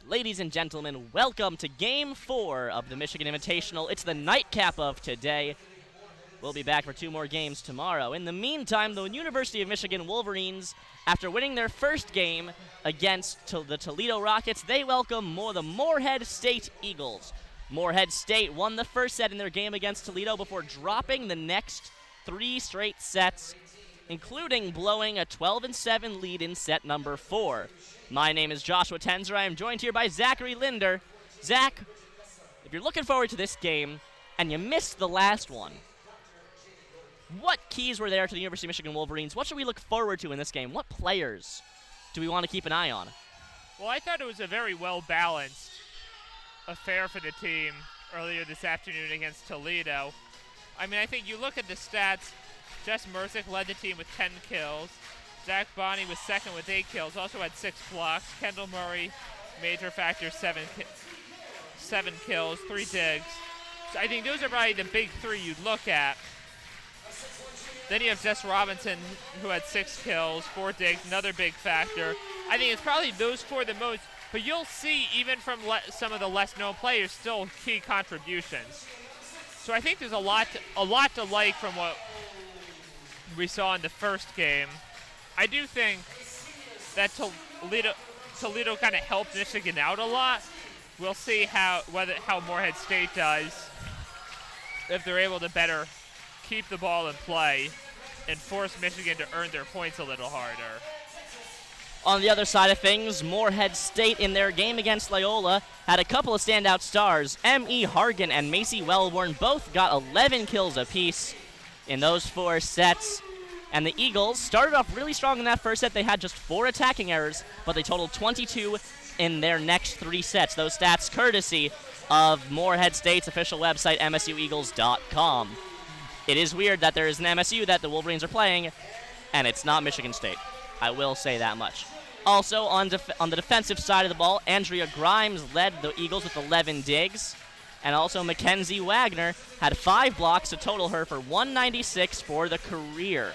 Ladies and gentlemen, welcome to Game 4 of the Michigan Invitational. It's the nightcap of today. We'll be back for 2 more games tomorrow. In the meantime, the University of Michigan Wolverines, after winning their first game against the Toledo Rockets, they welcome the Morehead State Eagles. Morehead State won the first set in their game against Toledo before dropping the next 3 straight sets, including blowing a 12-7 lead in set number 4. My name is Joshua Tenzer. I am joined here by Zachary Linder. Zach, if you're looking forward to this game and you missed the last one, what keys were there to the University of Michigan Wolverines? What should we look forward to in this game? What players do we want to keep an eye on? Well, I thought it was a very well-balanced affair for the team earlier this afternoon against Toledo. I mean, I think you look at the stats, Jess Mruzik led the team with 10 kills. Jacque Boney was second with 8 kills, also had 6 blocks. Kendall Murray, major factor, 7 kills, 3 digs. So I think those are probably the big 3 you'd look at. Then you have Jess Robinson, who had 6 kills, 4 digs, another big factor. I think it's probably those 4 the most, but you'll see even from some of the less-known players still key contributions. So I think there's a lot to like from what we saw in the first game. I do think that Toledo kind of helped Michigan out a lot. We'll see how Morehead State does if they're able to better keep the ball in play and force Michigan to earn their points a little harder. On the other side of things, Morehead State in their game against Loyola had a couple of standout stars. M.E. Hargan and Macy Wellborn both got 11 kills apiece in those 4 sets. And the Eagles started off really strong in that first set. They had just 4 attacking errors, but they totaled 22 in their next 3 sets. Those stats courtesy of Morehead State's official website, msueagles.com. It is weird that there is an MSU that the Wolverines are playing, and it's not Michigan State. I will say that much. Also, on the defensive side of the ball, Andrea Grimes led the Eagles with 11 digs. And also Mackenzie Wagner had 5 blocks to total her for 196 for the career.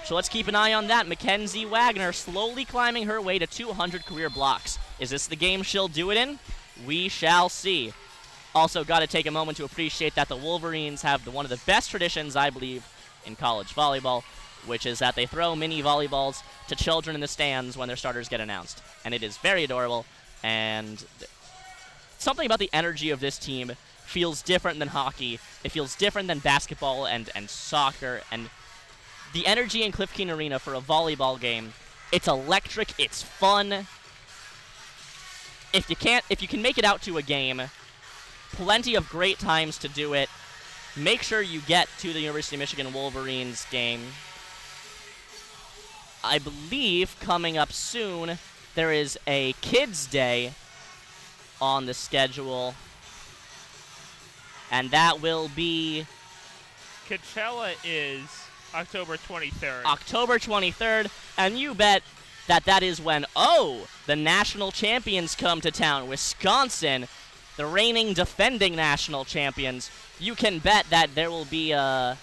So let's keep an eye on that. Mackenzie Wagner slowly climbing her way to 200 career blocks. Is this the game she'll do it in? We shall see. Also, got to take a moment to appreciate that the Wolverines have one of the best traditions, I believe, in college volleyball, which is that they throw mini volleyballs to children in the stands when their starters get announced. And it is very adorable, and something about the energy of this team feels different than hockey. It feels different than basketball and soccer, and the energy in Cliff Keen Arena for a volleyball game, it's electric, it's fun. If you can make it out to a game, plenty of great times to do it. Make sure you get to the University of Michigan Wolverines game. I believe coming up soon, there is a Kids Day on the schedule, and that will be... Coachella is October 23rd. October 23rd, and you bet that is when, the national champions come to town. Wisconsin, the reigning defending national champions. You can bet that there will be a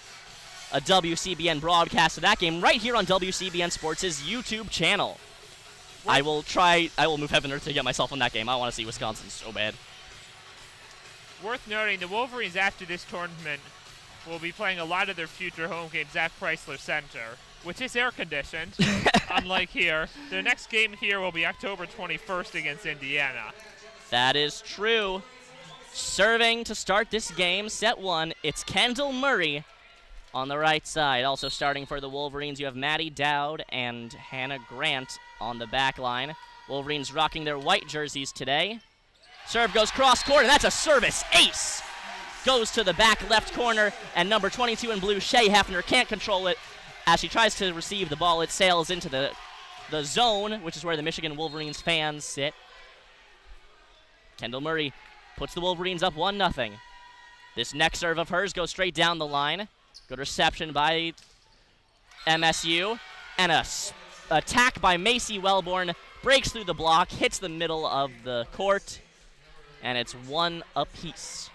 WCBN broadcast of that game right here on WCBN Sports' YouTube channel. I will move heaven and earth to get myself on that game. I want to see Wisconsin so bad. Worth noting, the Wolverines after this tournament will be playing a lot of their future home games at Chrysler Center, which is air-conditioned, unlike here. Their next game here will be October 21st against Indiana. That is true. Serving to start this game, set 1, it's Kendall Murray on the right side. Also starting for the Wolverines, you have Maddie Dowd and Hannah Grant on the back line. Wolverines rocking their white jerseys today. Serve goes cross-court, and that's a service ace. Goes to the back left corner, and number 22 in blue, Shay Hefner, can't control it. As she tries to receive the ball, it sails into the zone, which is where the Michigan Wolverines fans sit. Kendall Murray puts the Wolverines up 1-0. This next serve of hers goes straight down the line. Good reception by MSU, and a attack by Macy Wellborn. Breaks through the block, hits the middle of the court, and it's 1 apiece.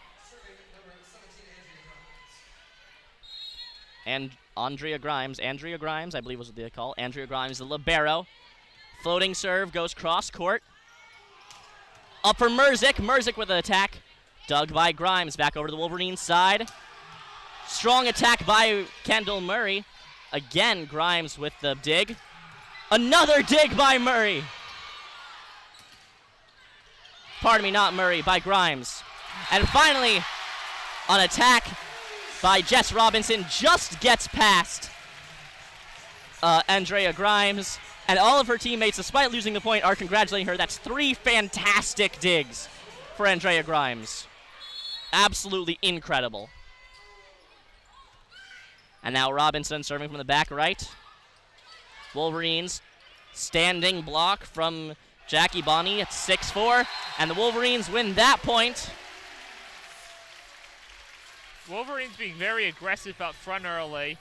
And Andrea Grimes, I believe was what they call. Andrea Grimes, the libero. Floating serve goes cross court. Up for Mruzik. Mruzik with an attack. Dug by Grimes. Back over to the Wolverines side. Strong attack by Kendall Murray. Again, Grimes with the dig. Another dig by Murray. Pardon me, not Murray, by Grimes. And finally, an attack by Jess Robinson just gets past Andrea Grimes. And all of her teammates, despite losing the point, are congratulating her. That's 3 fantastic digs for Andrea Grimes. Absolutely incredible. And now Robinson serving from the back right. Wolverines standing block from Jacque Boney at 6-4. And the Wolverines win that point. Wolverines being very aggressive up front early.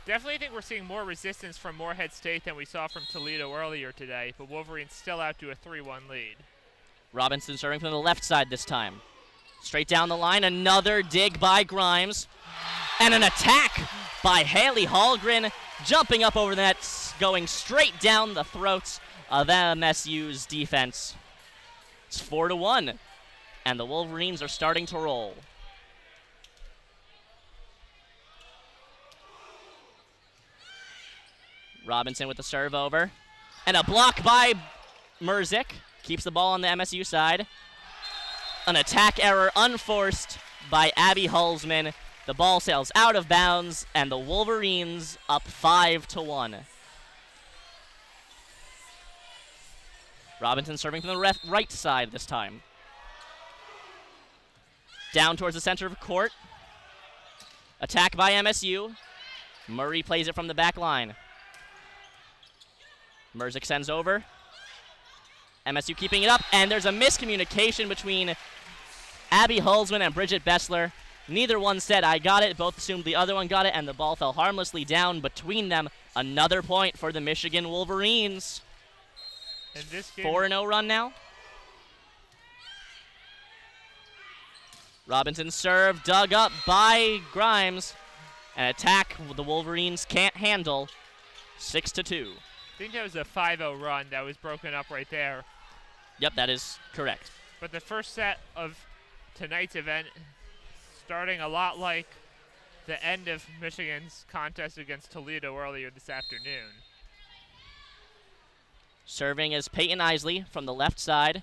Definitely think we're seeing more resistance from Morehead State than we saw from Toledo earlier today, but Wolverines still out to a 3-1 lead. Robinson serving from the left side this time. Straight down the line, another dig by Grimes. And an attack by Haley Hallgren, jumping up over the net, going straight down the throats of MSU's defense. It's 4-1, and the Wolverines are starting to roll. Robinson with the serve over. And a block by Mruzik. Keeps the ball on the MSU side. An attack error unforced by Abby Hulsman. The ball sails out of bounds, and the Wolverines up 5-1. Robinson serving from the right side this time. Down towards the center of court. Attack by MSU. Murray plays it from the back line. Mruzik sends over. MSU keeping it up, and there's a miscommunication between Abby Hulsman and Bridget Bessler. Neither one said, I got it. Both assumed the other one got it, and the ball fell harmlessly down between them. Another point for the Michigan Wolverines. In this game, 4-0 run now. Robinson serve, dug up by Grimes. An attack the Wolverines can't handle. 6-2. I think that was a 5-0 run that was broken up right there. Yep, that is correct. But the first set of tonight's event starting a lot like the end of Michigan's contest against Toledo earlier this afternoon. Serving is Peyton Isley from the left side.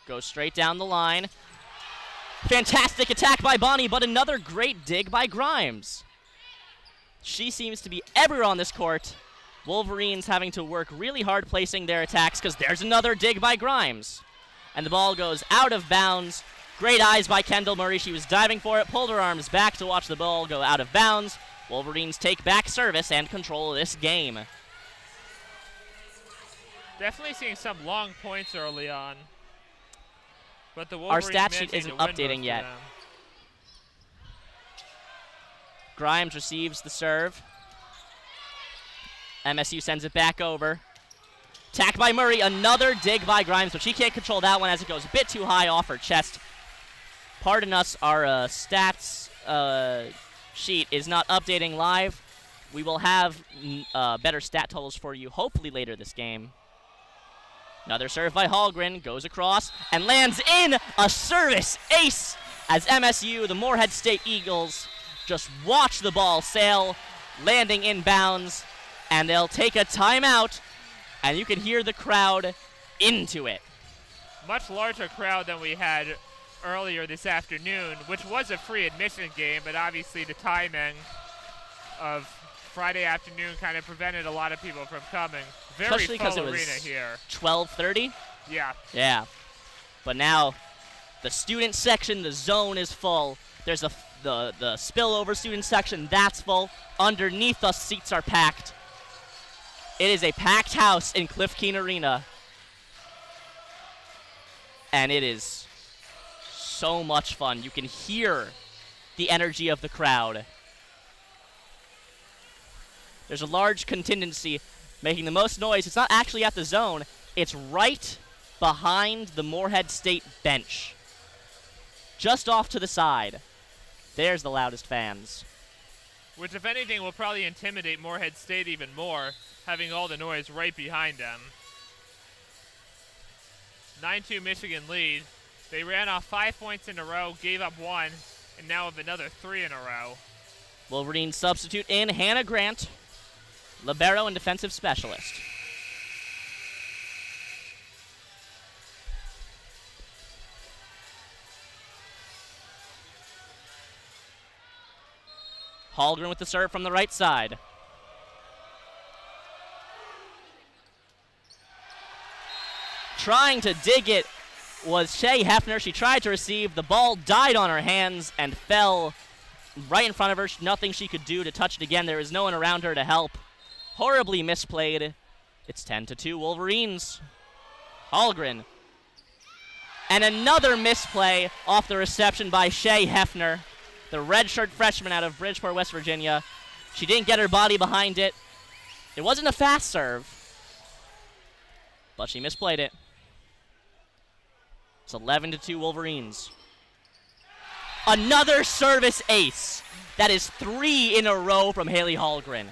Goes straight down the line. Fantastic attack by Bonnie, but another great dig by Grimes. She seems to be everywhere on this court. Wolverines having to work really hard placing their attacks because there's another dig by Grimes. And the ball goes out of bounds. Great eyes by Kendall Murray. She was diving for it, pulled her arms back to watch the ball go out of bounds. Wolverines take back service and control this game. Definitely seeing some long points early on. But the Our Wolverines stat sheet isn't updating yet. them. Grimes receives the serve. MSU sends it back over. Attack by Murray, another dig by Grimes, but she can't control that one as it goes a bit too high off her chest. Pardon us, our stats sheet is not updating live. We will have better stat totals for you hopefully later this game. Another serve by Hallgren, goes across and lands in a service ace as MSU, the Morehead State Eagles, just watch the ball sail, landing inbounds, and they'll take a timeout, and you can hear the crowd into it. Much larger crowd than we had earlier this afternoon, which was a free admission game, but obviously the timing of Friday afternoon kind of prevented a lot of people from coming. Very Especially because full it was arena here. 12:30. Yeah. Yeah. But now the student section, the zone is full. There's the spillover student section, that's full. Underneath us, seats are packed. It is a packed house in Cliff Keen Arena. And it is so much fun. You can hear the energy of the crowd. There's a large contingency making the most noise. It's not actually at the zone. It's right behind the Morehead State bench. Just off to the side. There's the loudest fans. Which, if anything, will probably intimidate Morehead State even more, having all the noise right behind them. 9-2 Michigan lead. They ran off 5 points in a row, gave up 1, and now have another 3 in a row. Wolverines substitute in Hannah Grant, libero and defensive specialist. Hallgren with the serve from the right side. Trying to dig it was Shea Hefner. She tried to receive. The ball died on her hands and fell right in front of her. Nothing she could do to touch it again. There was no one around her to help. Horribly misplayed. It's 10-2 Wolverines. Hallgren. And another misplay off the reception by Shea Hefner, the redshirt freshman out of Bridgeport, West Virginia. She didn't get her body behind it. It wasn't a fast serve, but she misplayed it. It's 11-2 Wolverines. Another service ace. That is 3 in a row from Haley Hallgren.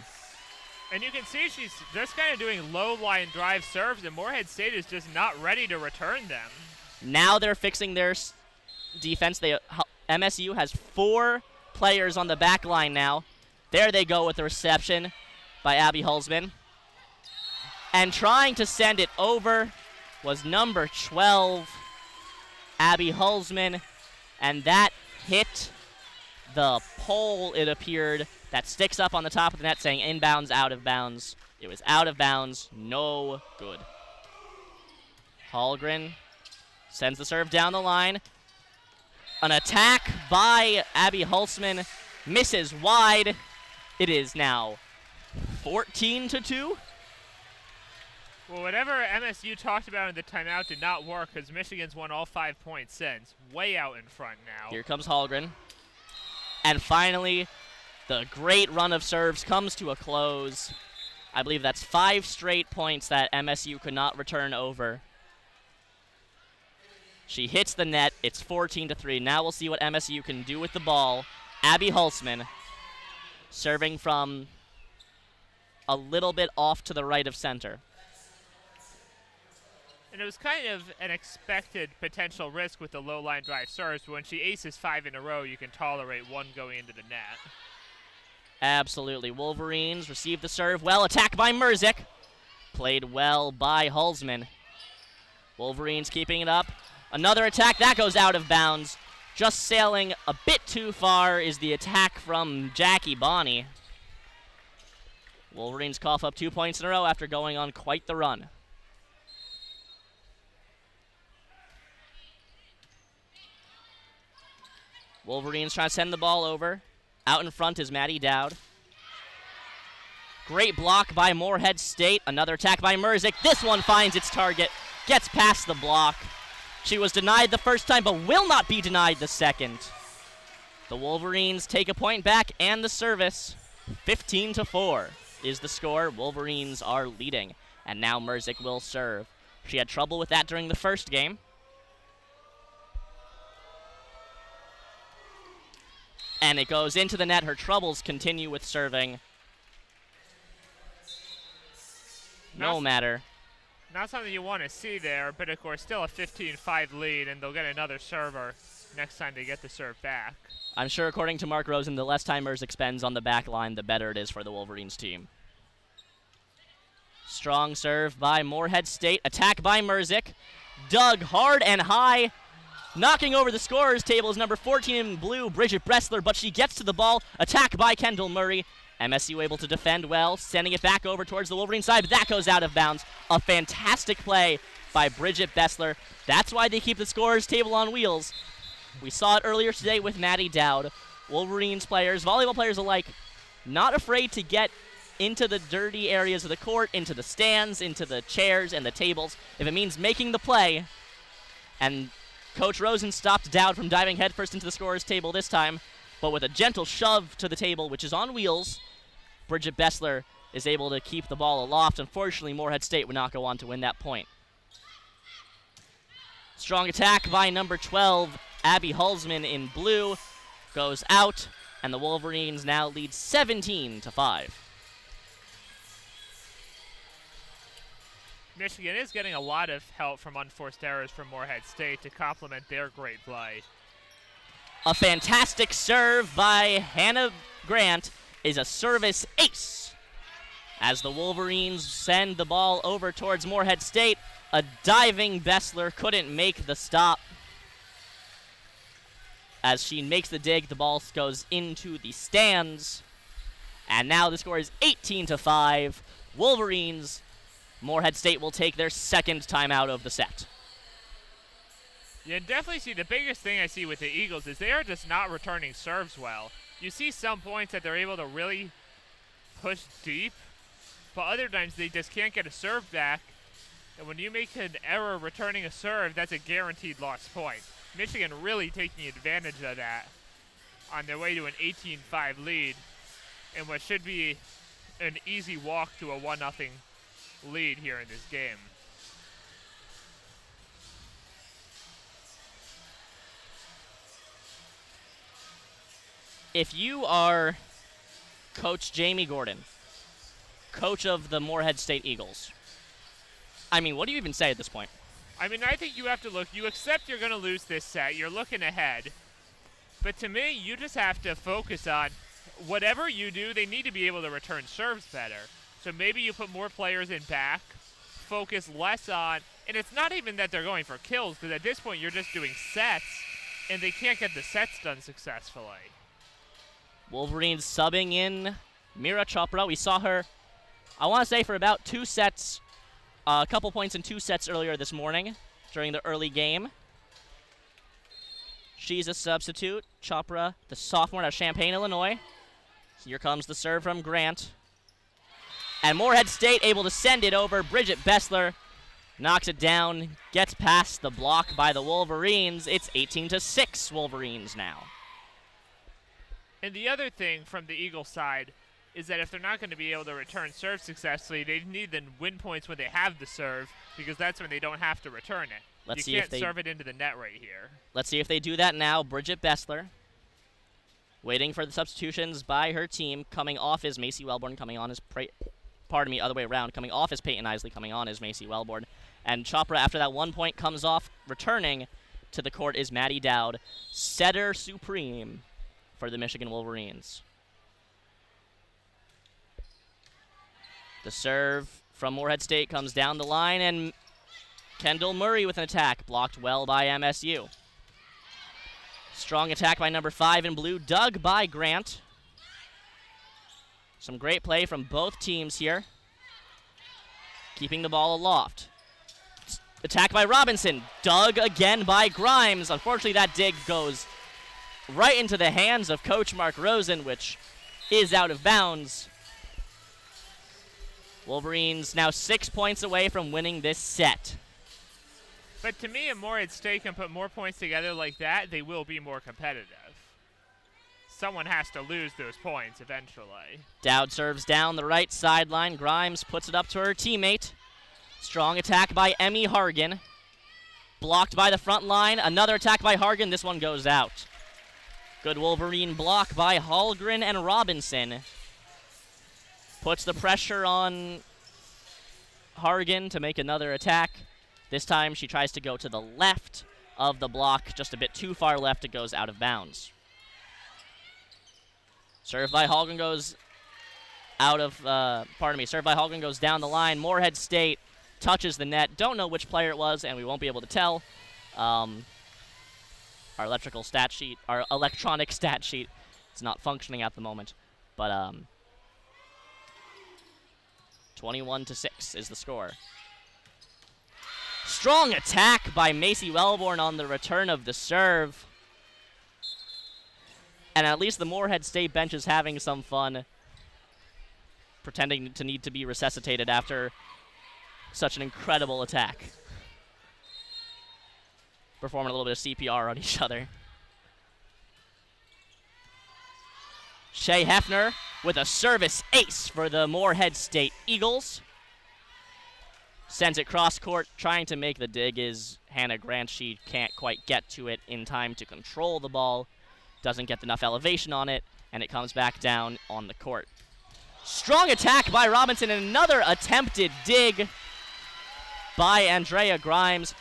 And you can see she's just kind of doing low-line drive serves, and Morehead State is just not ready to return them. Now they're fixing their defense. MSU has 4 players on the back line now. There they go with the reception by Abby Hulsman. And trying to send it over was number 12, Abby Hulsman. And that hit the pole, it appeared, that sticks up on the top of the net saying inbounds, out of bounds. It was out of bounds, no good. Hallgren sends the serve down the line. An attack by Abby Hulsman misses wide. It is now 14-2. Well, whatever MSU talked about in the timeout did not work because Michigan's won all 5 points since. Way out in front now. Here comes Hallgren. And finally, the great run of serves comes to a close. I believe that's 5 straight points that MSU could not return over. She hits the net. It's 14-3. Now we'll see what MSU can do with the ball. Abby Hulsman serving from a little bit off to the right of center. And it was kind of an expected potential risk with the low-line drive serves, but when she aces 5 in a row, you can tolerate 1 going into the net. Absolutely. Wolverines receive the serve well. Attack by Mruzik. Played well by Hulsman. Wolverines keeping it up. Another attack. That goes out of bounds. Just sailing a bit too far is the attack from Jacque Boney. Wolverines cough up 2 points in a row after going on quite the run. Wolverines trying to send the ball over. Out in front is Maddie Dowd. Great block by Morehead State. Another attack by Mruzik. This one finds its target. Gets past the block. She was denied the first time, but will not be denied the second. The Wolverines take a point back and the service. 15-4 is the score. Wolverines are leading. And now Mruzik will serve. She had trouble with that during the first game. And it goes into the net. Her troubles continue with serving. No matter. Not something you want to see there, but of course still a 15-5 lead, and they'll get another server next time they get the serve back. I'm sure according to Mark Rosen, the less time Mruzik spends on the back line, the better it is for the Wolverines team. Strong serve by Morehead State. Attack by Mruzik. Dug hard and high. Knocking over the scorer's table is number 14 in blue, Bridget Bressler, but she gets to the ball. Attack by Kendall Murray. MSU able to defend well, sending it back over towards the Wolverine side, but that goes out of bounds. A fantastic play by Bridget Bressler. That's why they keep the scorer's table on wheels. We saw it earlier today with Maddie Dowd. Wolverines players, volleyball players alike, not afraid to get into the dirty areas of the court, into the stands, into the chairs and the tables, if it means making the play. And Coach Rosen stopped Dowd from diving headfirst into the scorer's table this time, but with a gentle shove to the table, which is on wheels, Bridget Bressler is able to keep the ball aloft. Unfortunately, Morehead State would not go on to win that point. Strong attack by number 12, Abby Hulsman in blue, goes out, and the Wolverines now lead 17-5. Michigan is getting a lot of help from unforced errors from Morehead State to complement their great play. A fantastic serve by Hannah Grant is a service ace. As the Wolverines send the ball over towards Morehead State, a diving Bessler couldn't make the stop. As she makes the dig, the ball goes into the stands. And now the score is 18-5. Wolverines. Morehead State will take their second timeout of the set. You definitely see the biggest thing I see with the Eagles is they are just not returning serves well. You see some points that they're able to really push deep, but other times they just can't get a serve back. And when you make an error returning a serve, that's a guaranteed lost point. Michigan really taking advantage of that on their way to an 18-5 lead in what should be an easy walk to a 1-0 lead here in this game. If you are Coach Jamie Gordon, coach of the Morehead State Eagles, I mean, what do you even say at this point? I mean, I think you have to look. You accept you're going to lose this set. You're looking ahead. But to me, you just have to focus on whatever you do, they need to be able to return serves better. So maybe you put more players in back, focus less on, and it's not even that they're going for kills, because at this point you're just doing sets, and they can't get the sets done successfully. Wolverines subbing in Mira Chopra. We saw her, I want to say, for about 2 sets, a couple points in 2 sets earlier this morning during the early game. She's a substitute. Chopra, the sophomore out of Champaign, Illinois. Here comes the serve from Grant. And Morehead State able to send it over. Bridget Bessler knocks it down, gets past the block by the Wolverines. It's 18-6 Wolverines now. And the other thing from the Eagle side is that if they're not going to be able to return serve successfully, they need to win points when they have the serve, because that's when they don't have to return it. You can't serve it into the net right here. Let's see if they do that now. Bridget Bessler waiting for the substitutions by her team. Coming off is Macy Wellborn, coming on as other way around. Coming off is Peyton Isley, coming on is Macy Wellborn. And Chopra, after that 1 point comes off, returning to the court is Maddie Dowd, setter supreme for the Michigan Wolverines. The serve from Morehead State comes down the line, and Kendall Murray with an attack, blocked well by MSU. Strong attack by number 5 in blue, dug by Grant. Some great play from both teams here, keeping the ball aloft. Attack by Robinson, dug again by Grimes. Unfortunately, that dig goes right into the hands of Coach Mark Rosen, which is out of bounds. Wolverines now 6 points away from winning this set. But to me, if Morehead State can put more points together like that, they will be more competitive. Someone has to lose those points eventually. Dowd serves down the right sideline. Grimes puts it up to her teammate. Strong attack by Emmy Hargan. Blocked by the front line. Another attack by Hargan. This one goes out. Good Wolverine block by Hallgren and Robinson. Puts the pressure on Hargan to make another attack. This time she tries to go to the left of the block, just a bit too far left. It goes out of bounds. Serve by Hallgren goes out of, serve by Hallgren goes down the line. Morehead State touches the net. Don't know which player it was, and we won't be able to tell. Our electronic stat sheet is not functioning at the moment, but 21-6 is the score. Strong attack by Macy Wellborn on the return of the serve. And at least the Morehead State bench is having some fun, pretending to need to be resuscitated after such an incredible attack. Performing a little bit of CPR on each other. Shea Hefner with a service ace for the Morehead State Eagles. Sends it cross court. Trying to make the dig is Hannah Grant. She can't quite get to it in time to control the ball. Doesn't get enough elevation on it, and it comes back down on the court. Strong attack by Robinson, and another attempted dig. by Andrea Grimes.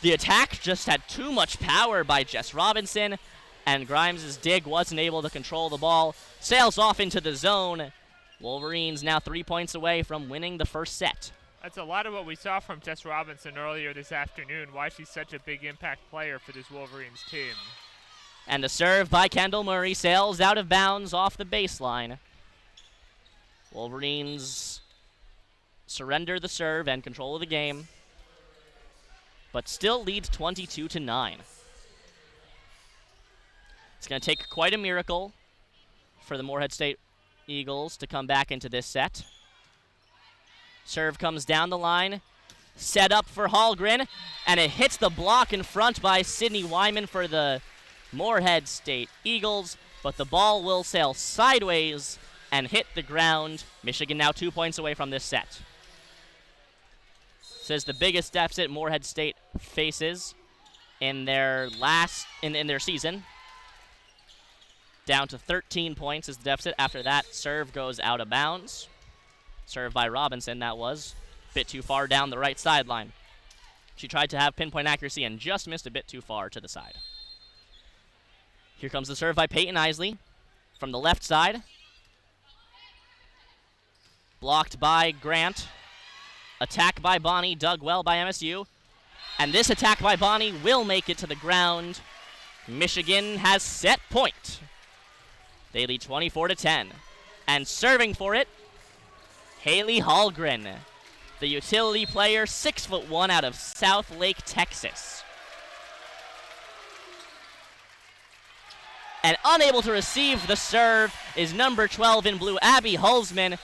The attack just had too much power by Jess Robinson, and Grimes' dig wasn't able to control the ball. Sails off into the zone. Wolverines now 3 points away from winning the first set. That's a lot of what we saw from Jess Robinson earlier this afternoon, why she's such a big impact player for this Wolverines team. And a serve by Kendall Murray sails out of bounds off the baseline. Wolverines surrender the serve and control of the game, but still lead 22-9. It's going to take quite a miracle for the Morehead State Eagles to come back into this set. Serve comes down the line, set up for Hallgren, and it hits the block in front by Sydney Wyman for the Morehead State Eagles, but the ball will sail sideways and hit the ground. Michigan now 2 points away from this set. This is the biggest deficit Morehead State faces in their in their season. Down to 13 points is the deficit. After that, serve goes out of bounds. Serve by Robinson, that was a bit too far down the right sideline. She tried to have pinpoint accuracy and just missed a bit too far to the side. Here comes the serve by Peyton Isley from the left side. Blocked by Grant. Attack by Boney, dug well by MSU. And this attack by Boney will make it to the ground. Michigan has set point. They lead 24-10. And serving for it, Haley Hallgren, the utility player, 6'1" out of South Lake, Texas. And unable to receive the serve is number 12 in blue, Abby Hulsman.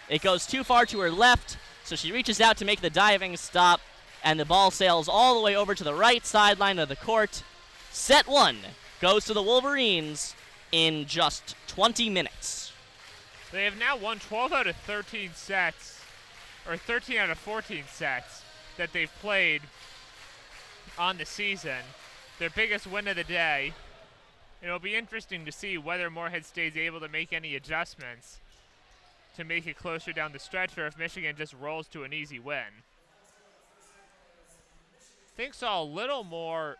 It goes too far to her left, so she reaches out to make the diving stop, and the ball sails all the way over to the right sideline of the court. Set 1 goes to the Wolverines in just 20 minutes. They have now won 12 out of 13 sets, or 13 out of 14 sets that they've played on the season. Their biggest win of the day. It'll be interesting to see whether Morehead State's able to make any adjustments to make it closer down the stretch, or if Michigan just rolls to an easy win. Things saw a little more,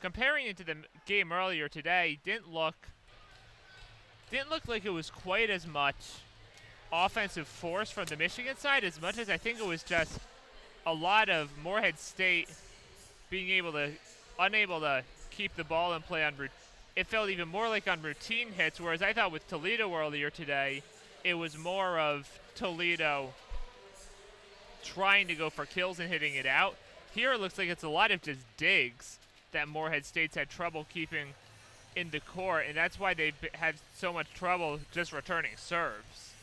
comparing it to the game earlier today, didn't look like it was quite as much offensive force from the Michigan side, as much as I think it was just a lot of Morehead State being unable to keep the ball in play on it felt even more like on routine hits, whereas I thought with Toledo earlier today, it was more of Toledo trying to go for kills and hitting it out. Here it looks like it's a lot of just digs that Morehead State's had trouble keeping in the court, and that's why they've had so much trouble just returning serves.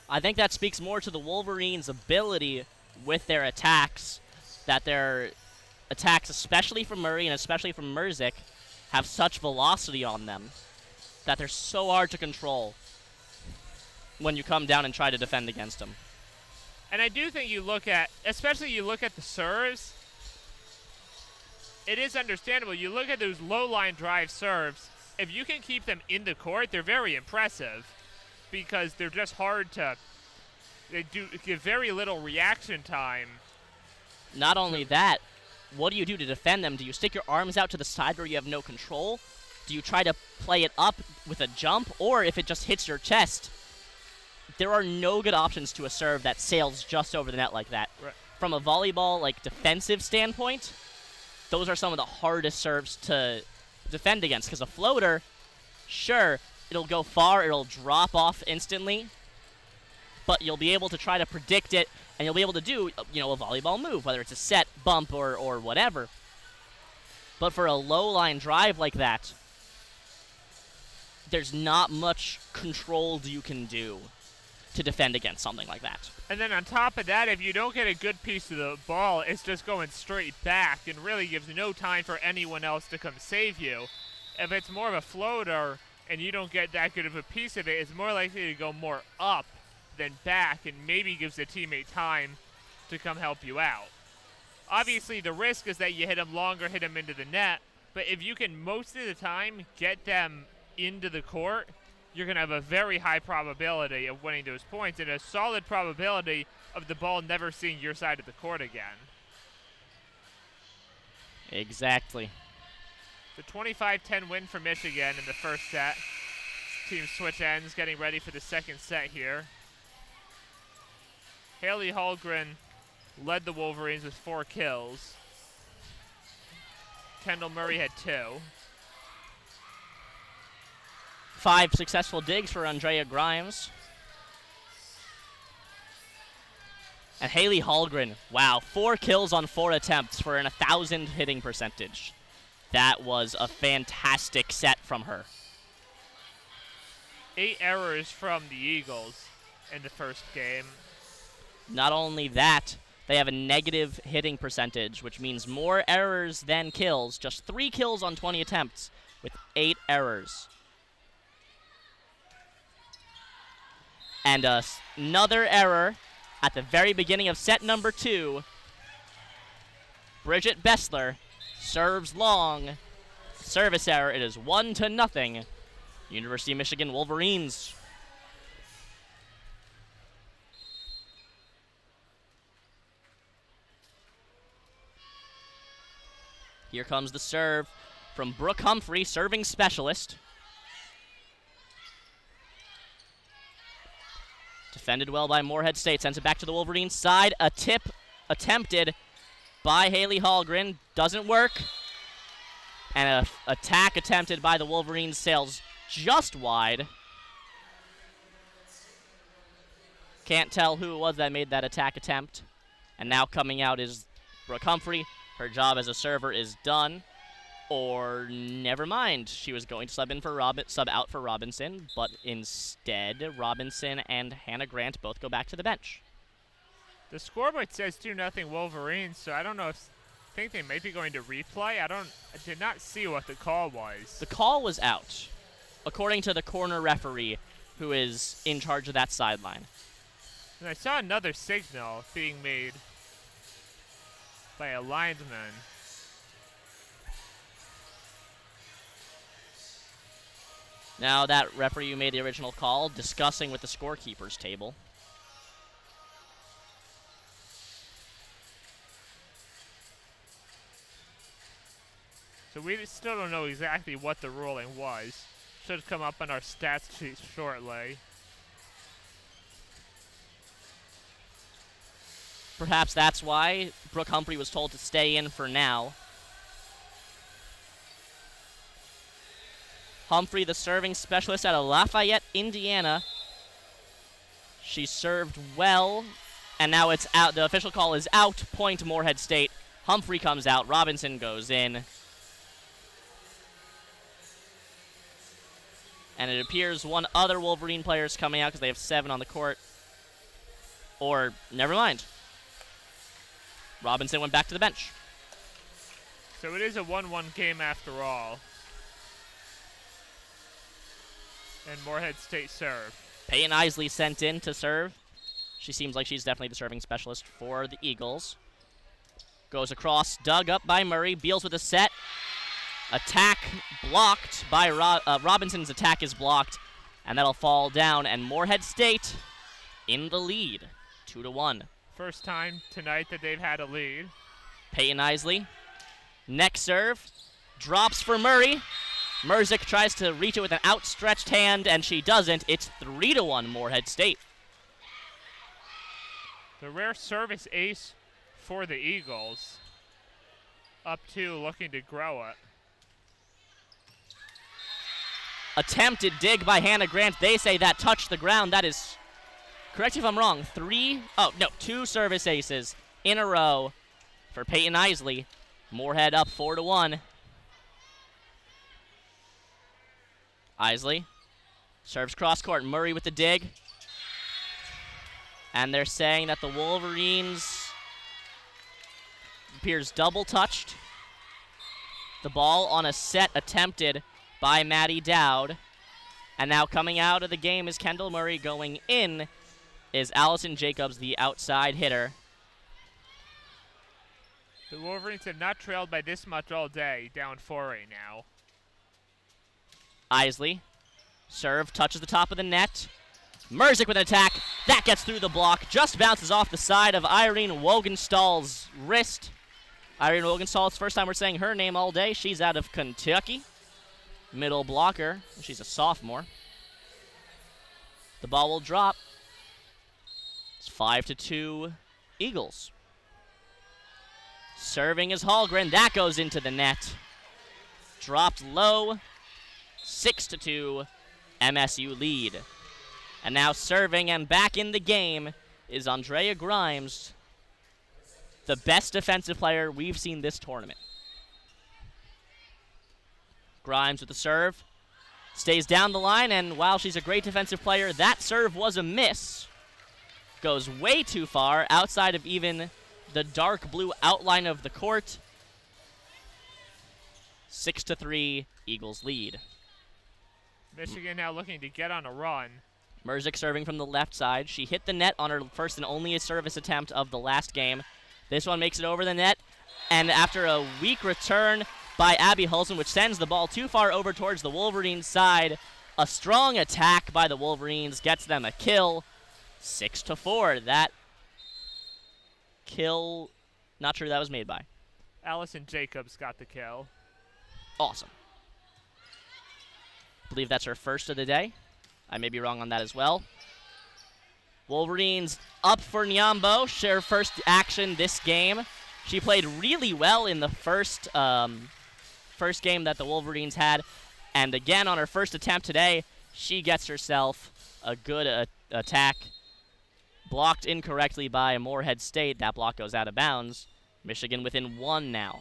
I think that speaks more to the Wolverines' ability with their attacks, that their attacks, especially from Murray and especially from Mruzik, have such velocity on them that they're so hard to control when you come down and try to defend against them. And I do think you look at the serves, it is understandable. You look at those low-line drive serves, if you can keep them in the court, they're very impressive because they're just hard to, they do give very little reaction time. Not only that, what do you do to defend them? Do you stick your arms out to the side where you have no control? Do you try to play it up with a jump? Or if it just hits your chest, there are no good options to a serve that sails just over the net like that. Right. From a volleyball defensive standpoint, those are some of the hardest serves to defend against, because a floater, sure, it'll go far, it'll drop off instantly, but you'll be able to try to predict it, and you'll be able to do, a volleyball move, whether it's a set, bump, or whatever. But for a low-line drive like that, there's not much control you can do to defend against something like that. And then on top of that, if you don't get a good piece of the ball, it's just going straight back and really gives no time for anyone else to come save you. If it's more of a floater and you don't get that good of a piece of it, it's more likely to go more up than back and maybe gives the teammate time to come help you out. Obviously, the risk is that you hit them longer, hit them into the net, but if you can most of the time get them into the court, you're going to have a very high probability of winning those points and a solid probability of the ball never seeing your side of the court again. Exactly. The 25-10 win for Michigan in the first set. Team switch ends, getting ready for the second set here. Haley Hallgren led the Wolverines with 4 kills. Kendall Murray had 2. 5 successful digs for Andrea Grimes. And Haley Hallgren, wow, 4 kills on 4 attempts for an 1,000 hitting percentage. That was a fantastic set from her. 8 errors from the Eagles in the first game. Not only that, they have a negative hitting percentage, which means more errors than kills. Just 3 kills on 20 attempts with 8 errors. And another error at the very beginning of set number 2. Bridget Bessler serves long. Service error. It is 1-0. University of Michigan Wolverines. Here comes the serve from Brooke Humphrey, serving specialist. Defended well by Morehead State. Sends it back to the Wolverines side. A tip attempted by Haley Hallgren. Doesn't work. And an attack attempted by the Wolverines sails just wide. Can't tell who it was that made that attack attempt. And now coming out is Brooke Humphrey. Her job as a server is done. Or never mind. She was going to sub out for Robinson, but instead Robinson and Hannah Grant both go back to the bench. The scoreboard says 2-0 Wolverines, so I don't know if I think they might be going to replay. I did not see what the call was. The call was out, according to the corner referee, who is in charge of that sideline. And I saw another signal being made by a linesman. Now that referee who made the original call discussing with the scorekeepers table. So we still don't know exactly what the ruling was. Should come up on our stats sheet shortly. Perhaps that's why Brooke Humphrey was told to stay in for now. Humphrey, the serving specialist out of Lafayette, Indiana. She served well, and now it's out. The official call is out. Point Morehead State. Humphrey comes out. Robinson goes in. And it appears one other Wolverine player is coming out because they have 7 on the court. Or, never mind. Robinson went back to the bench. So it is a 1-1 game after all. And Morehead State serve. Peyton Isley sent in to serve. She seems like she's definitely the serving specialist for the Eagles. Goes across, dug up by Murray. Beals with a set. Attack blocked by Robinson's attack is blocked, and that'll fall down. And Morehead State in the lead, 2-1. First time tonight that they've had a lead. Peyton Isley, next serve, drops for Murray. Mruzik tries to reach it with an outstretched hand, and she doesn't. It's 3-1 Morehead State. The rare service ace for the Eagles. Up 2, looking to grow it. Attempted dig by Hannah Grant. They say that touched the ground. That is, correct me if I'm wrong, 2 service aces in a row for Peyton Isley. Morehead up 4-1. Isley serves cross court. Murray with the dig. And they're saying that the Wolverines appears double touched. The ball on a set attempted by Maddie Dowd. And now coming out of the game is Kendall Murray. Going in is Allison Jacobs, the outside hitter. The Wolverines have not trailed by this much all day, down 4 right now. Isley Serve touches the top of the net. Mruzik with an attack. That gets through the block. Just bounces off the side of Irene Wogenstall's wrist. Irene Wogenstall, it's the first time we're saying her name all day. She's out of Kentucky. Middle blocker. She's a sophomore. The ball will drop. It's 5-2 Eagles. Serving is Hallgren. That goes into the net. Dropped low. 6-2 MSU lead. And now serving and back in the game is Andrea Grimes, the best defensive player we've seen this tournament. Grimes with the serve. Stays down the line, and while she's a great defensive player, that serve was a miss. Goes way too far, outside of even the dark blue outline of the court. 6-3, Eagles lead. Michigan now looking to get on a run. Mruzik serving from the left side. She hit the net on her first and only service attempt of the last game. This one makes it over the net, and after a weak return by Abby Hulsman, which sends the ball too far over towards the Wolverines side, a strong attack by the Wolverines gets them a kill. 6-4. That kill, not sure who that was made by. Allison Jacobs got the kill. Awesome. Believe that's her first of the day. I may be wrong on that as well. Wolverines up for Nyambo, her first action this game. She played really well in the first game that the Wolverines had, and again on her first attempt today, she gets herself a good attack. Blocked incorrectly by Morehead State. That block goes out of bounds. Michigan within one now.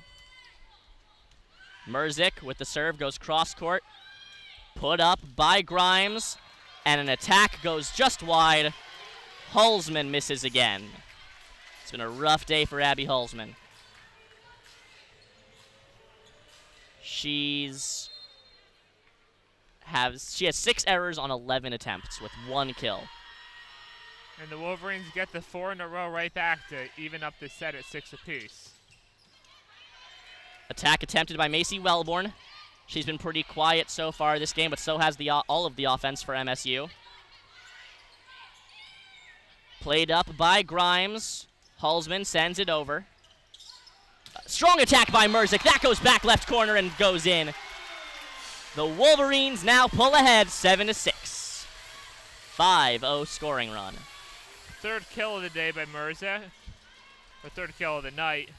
Mruzik with the serve goes cross court. Put up by Grimes, and an attack goes just wide. Hulsman misses again. It's been a rough day for Abby Hulsman. She has 6 errors on 11 attempts with 1 kill. And the Wolverines get the 4 in a row right back to even up the set at 6 apiece. Attack attempted by Macy Wellborn. She's been pretty quiet so far this game, but so has all of the offense for MSU. Played up by Grimes. Hulsman sends it over. Strong attack by Mruzik. That goes back left corner and goes in. The Wolverines now pull ahead 7-6. 5-0 scoring run. Third kill of the day by Mruzik. Or third kill of the night.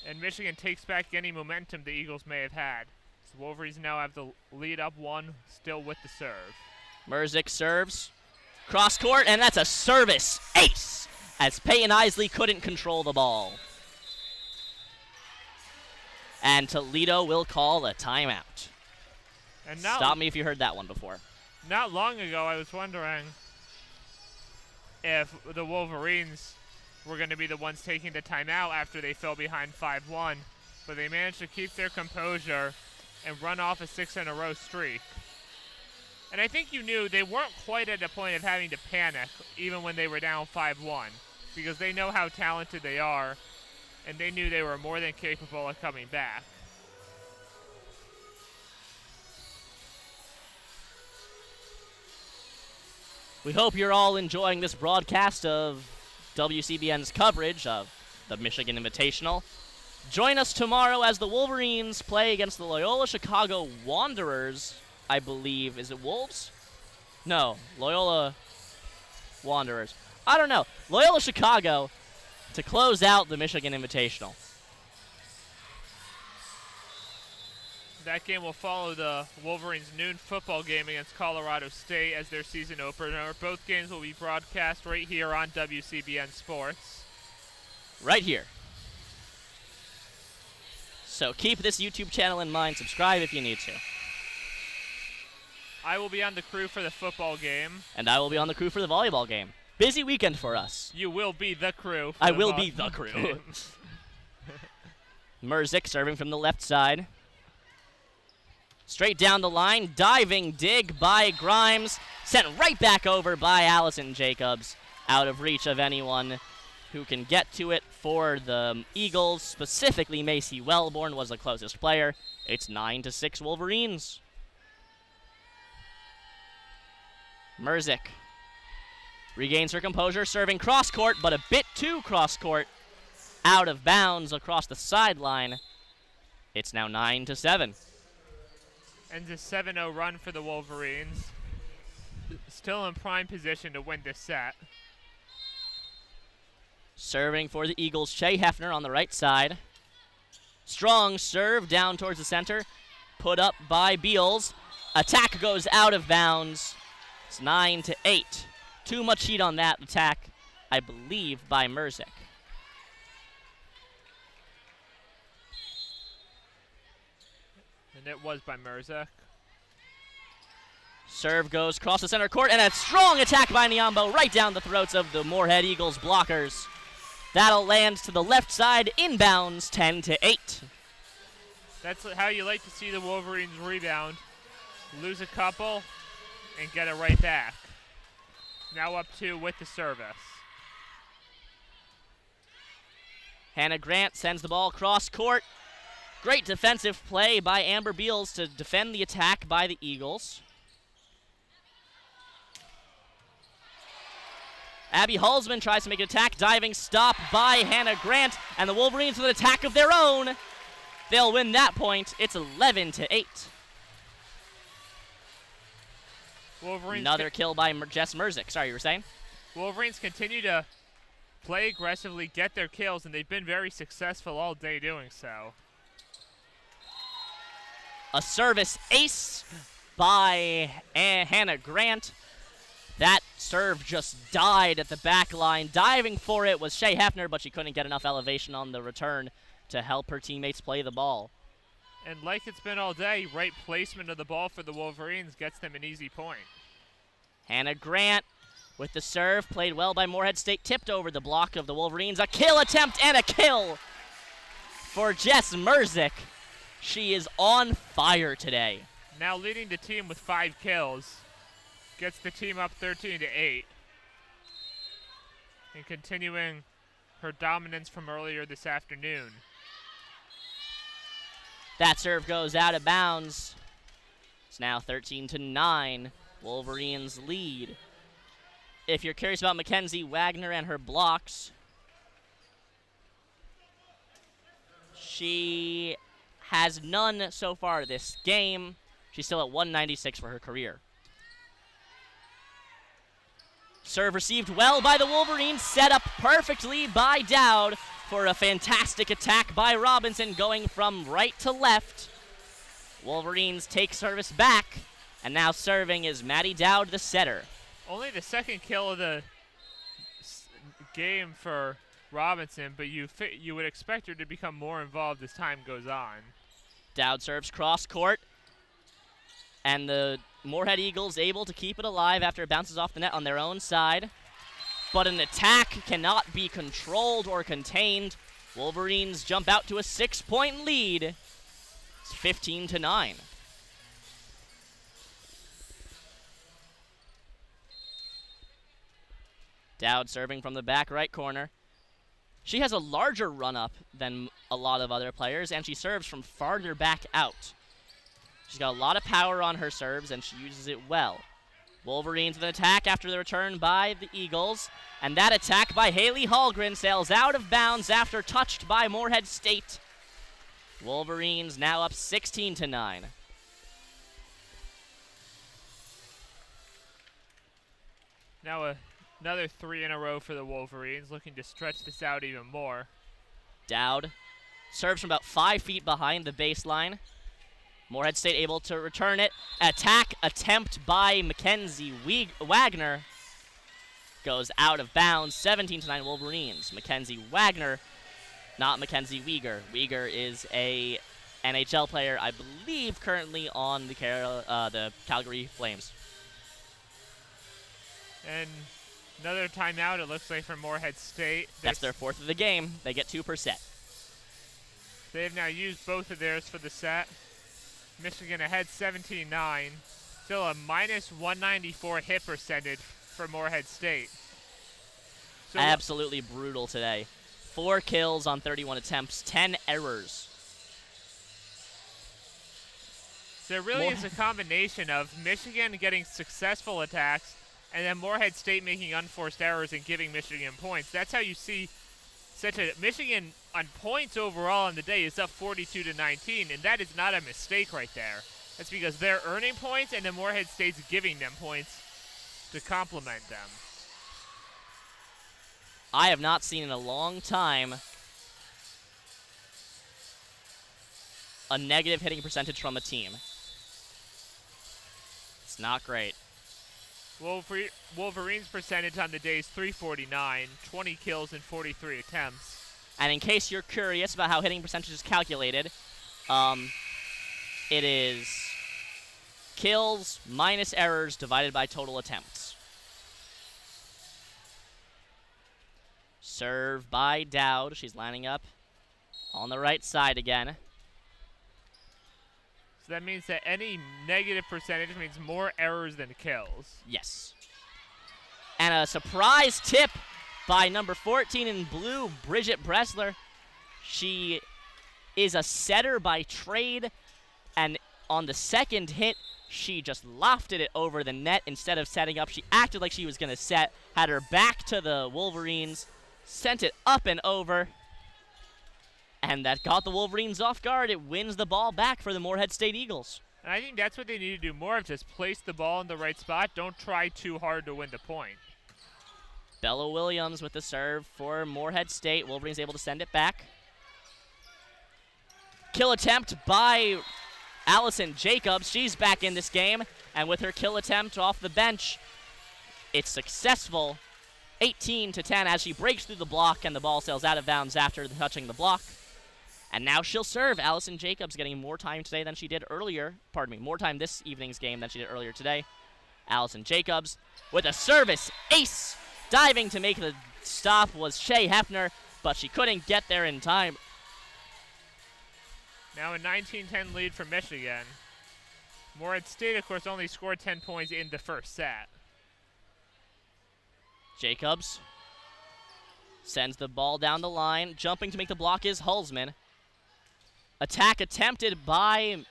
And Michigan takes back any momentum the Eagles may have had. So Wolverines now have the lead up 1, still with the serve. Mruzik serves. Cross court, and that's a service ace, as Peyton Isley couldn't control the ball. And Toledo will call a timeout. And now, stop me if you heard that one before. Not long ago, I was wondering if the Wolverines were going to be the ones taking the timeout after they fell behind 5-1, but they managed to keep their composure and run off a 6-in-a-row streak. And I think you knew they weren't quite at the point of having to panic, even when they were down 5-1, because they know how talented they are, and they knew they were more than capable of coming back. We hope you're all enjoying this broadcast of WCBN's coverage of the Michigan Invitational. Join us tomorrow as the Wolverines play against the Loyola Chicago Wanderers, I believe. Is it Wolves? No, Loyola Wanderers. I don't know. Loyola Chicago to close out the Michigan Invitational. That game will follow the Wolverines' noon football game against Colorado State as their season opener. Both games will be broadcast right here on WCBN Sports. Right here. So keep this YouTube channel in mind. Subscribe if you need to. I will be on the crew for the football game. And I will be on the crew for the volleyball game. Busy weekend for us. You will be the crew. I will be the crew. Mruzik serving from the left side. Straight down the line, diving dig by Grimes, sent right back over by Allison Jacobs, out of reach of anyone who can get to it for the Eagles. Specifically, Macy Wellborn was the closest player. It's 9-6 Wolverines. Mruzik regains her composure, serving cross-court, but a bit too cross-court. Out of bounds across the sideline. It's now 9-7. And the 7-0 run for the Wolverines. Still in prime position to win this set. Serving for the Eagles, Shea Hefner on the right side. Strong serve down towards the center. Put up by Beals. Attack goes out of bounds. It's 9-8. Too much heat on that attack, I believe, by Mruzik. And it was by Mruzik. Serve goes across the center court, and a strong attack by Nyambo right down the throats of the Morehead Eagles blockers. That'll land to the left side, inbounds, 10-8. That's how you like to see the Wolverines rebound. Lose a couple and get it right back. Now up 2 with the service. Hannah Grant sends the ball across court. Great defensive play by Amber Beals to defend the attack by the Eagles. Abby Halsman tries to make an attack, diving stop by Hannah Grant, and the Wolverines with an attack of their own. They'll win that point. It's 11-8. Another kill by Jess Mruzik. Sorry, you were saying? Wolverines continue to play aggressively, get their kills, and they've been very successful all day doing so. A service ace by Hannah Grant. That serve just died at the back line. Diving for it was Shea Hefner, but she couldn't get enough elevation on the return to help her teammates play the ball. And like it's been all day, right placement of the ball for the Wolverines gets them an easy point. Hannah Grant with the serve, played well by Morehead State, tipped over the block of the Wolverines. A kill attempt and a kill for Jess Mruzik. She is on fire today. Now leading the team with 5 kills. Gets the team up 13-8. And continuing her dominance from earlier this afternoon. That serve goes out of bounds. It's now 13-9. Wolverines lead. If you're curious about Mackenzie Wagner and her blocks, she has none so far this game. She's still at 196 for her career. Serve received well by the Wolverines, set up perfectly by Dowd for a fantastic attack by Robinson going from right to left. Wolverines take service back, and now serving is Maddie Dowd, the setter. Only the second kill of the game for Robinson, but you would expect her to become more involved as time goes on. Dowd serves cross court, and the Morehead Eagles able to keep it alive after it bounces off the net on their own side. But an attack cannot be controlled or contained. Wolverines jump out to a 6-point lead. It's 15-9. Dowd serving from the back right corner. She has a larger run-up than a lot of other players, and she serves from farther back out. She's got a lot of power on her serves, and she uses it well. Wolverines with an attack after the return by the Eagles, and that attack by Haley Hallgren sails out of bounds after touched by Morehead State. Wolverines now up 16-9. Now another 3 in a row for the Wolverines, looking to stretch this out even more. Dowd serves from about 5 feet behind the baseline. Morehead State able to return it. Attack attempt by Mackenzie Wagner goes out of bounds. 17-9 Wolverines. Mackenzie Wagner, not Mackenzie Weegar. Weegar is a NHL player, I believe, currently on the Calgary Flames. And another timeout, it looks like, for Morehead State. That's their 4th of the game. They get 2 per set. They have now used both of theirs for the set. Michigan ahead 17-9. Still a minus 194 hit percentage for Morehead State. So absolutely brutal today. 4 kills on 31 attempts, 10 errors. So it really is a combination of Michigan getting successful attacks, and then Morehead State making unforced errors and giving Michigan points. That's how you see Michigan on points overall on the day is up 42-19, and that is not a mistake right there. That's because they're earning points, and then Morehead State's giving them points to complement them. I have not seen in a long time a negative hitting percentage from a team. It's not great. Wolverines' percentage on the day is .349, 20 kills and 43 attempts. And in case you're curious about how hitting percentage is calculated, it is kills minus errors divided by total attempts. Serve by Dowd. She's lining up on the right side again. So that means that any negative percentage means more errors than kills. Yes. And a surprise tip by number 14 in blue, Bridget Bressler. She is a setter by trade, and on the second hit, she just lofted it over the net instead of setting up. She acted like she was going to set, had her back to the Wolverines, sent it up and over, and that got the Wolverines off guard. It wins the ball back for the Morehead State Eagles. And I think that's what they need to do more of, just place the ball in the right spot. Don't try too hard to win the point. Bella Williams with the serve for Morehead State. Wolverines able to send it back. Kill attempt by Allison Jacobs. She's back in this game, and with her kill attempt off the bench, it's successful. 18-10 as she breaks through the block, and the ball sails out of bounds after touching the block. And now she'll serve. Allison Jacobs getting more time today than she did earlier. More time this evening's game than she did earlier today. Allison Jacobs with a service ace. Diving to make the stop was Shea Hefner, but she couldn't get there in time. Now a 19-10 lead for Michigan. Morehead State, of course, only scored 10 points in the first set. Jacobs sends the ball down the line. Jumping to make the block is Hulsman. Attack attempted by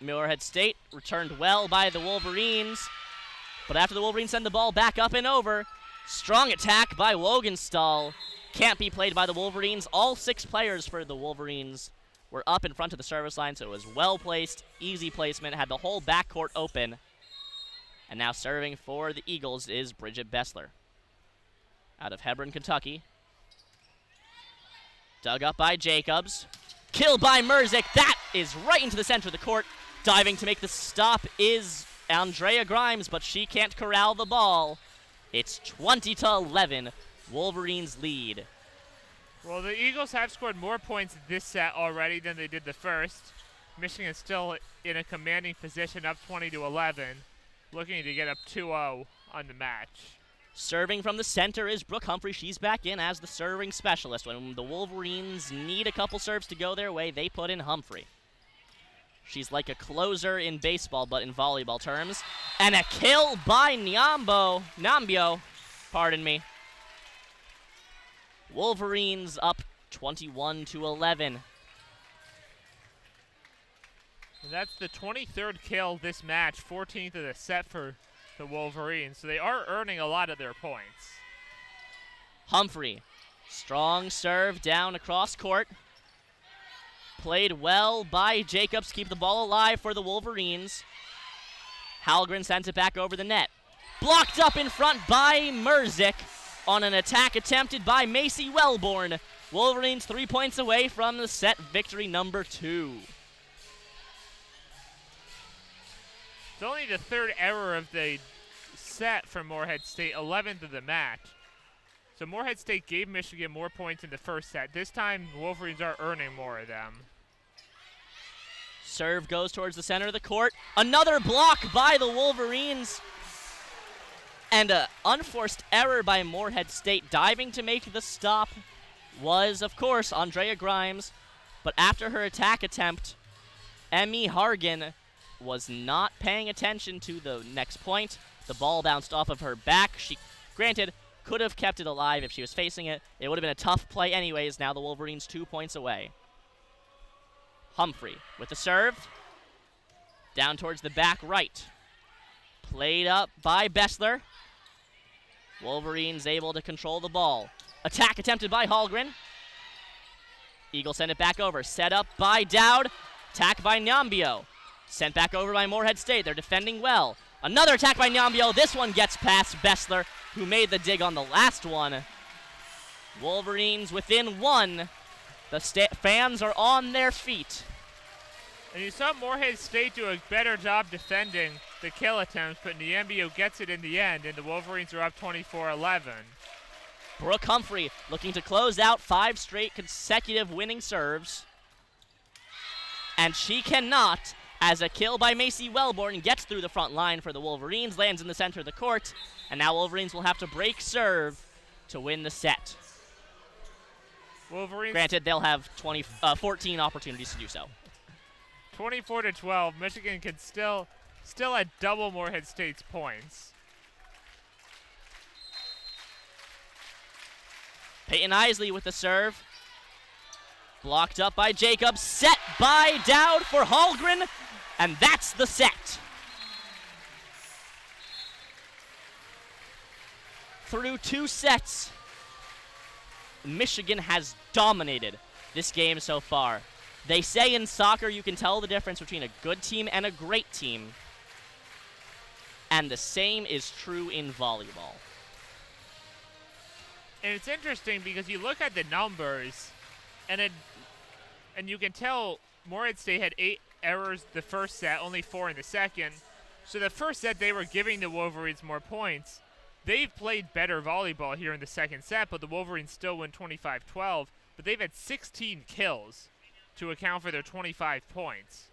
Morehead State. Returned well by the Wolverines. But after the Wolverines send the ball back up and over, strong attack by Wogenstall. Can't be played by the Wolverines. All 6 players for the Wolverines were up in front of the service line, so it was well placed, easy placement, had the whole backcourt open. And now serving for the Eagles is Bridget Bessler out of Hebron, Kentucky. Dug up by Jacobs. Killed by Mruzik. That is right into the center of the court. Diving to make the stop is Andrea Grimes, but she can't corral the ball. It's 20-11. Wolverines lead. Well, the Eagles have scored more points this set already than they did the first. Michigan is still in a commanding position, up 20-11, looking to get up 2-0 on the match. Serving from the center is Brooke Humphrey. She's back in as the serving specialist. When the Wolverines need a couple serves to go their way, they put in Humphrey. She's like a closer in baseball, but in volleyball terms. And a kill by Nambio. Pardon me. Wolverines up 21-11. And that's the 23rd kill this match, 14th of the set for the Wolverines. So they are earning a lot of their points. Humphrey, strong serve down across court. Played well by Jacobs to keep the ball alive for the Wolverines. Halgren sends it back over the net. Blocked up in front by Mruzik on an attack attempted by Macy Wellborn. Wolverines 3 points away from the set victory number 2. It's only the 3rd error of the set for Morehead State, 11th of the match. So Morehead State gave Michigan more points in the first set. This time, the Wolverines are earning more of them. Serve goes towards the center of the court. Another block by the Wolverines. And an unforced error by Morehead State. Diving to make the stop was, of course, Andrea Grimes. But after her attack attempt, Emmy Hargan was not paying attention to the next point. The ball bounced off of her back. She, granted, could have kept it alive if she was facing it. It would have been a tough play anyways. Now the Wolverines 2 points away. Humphrey with the serve. Down towards the back right. Played up by Bessler. Wolverines able to control the ball. Attack attempted by Hallgren. Eagles send it back over. Set up by Dowd. Attack by Nyambio. Sent back over by Morehead State. They're defending well. Another attack by Nyambio. This one gets past Bessler, who made the dig on the last one. Wolverines within one. The fans are on their feet. And you saw Morehead State do a better job defending the kill attempts, but Nyambio gets it in the end, and the Wolverines are up 24-11. Brooke Humphrey looking to close out 5 straight consecutive winning serves. And she cannot, as a kill by Macy Wellborn gets through the front line for the Wolverines, lands in the center of the court, and now Wolverines will have to break serve to win the set. Wolverines. Granted, they'll have 14 opportunities to do so. 24-12, Michigan can still at double Morehead State's points. Peyton Isley with the serve. Blocked up by Jacobs. Set by Dowd for Hallgren. And that's the set. Through 2 sets, Michigan has dominated this game so far. They say in soccer you can tell the difference between a good team and a great team. And the same is true in volleyball. And it's interesting because you look at the numbers, and you can tell Morehead State had 8 errors the first set, only 4 in the second. So the first set they were giving the Wolverines more points. They've played better volleyball here in the second set, but the Wolverines still win 25-12. But they've had 16 kills to account for their 25 points.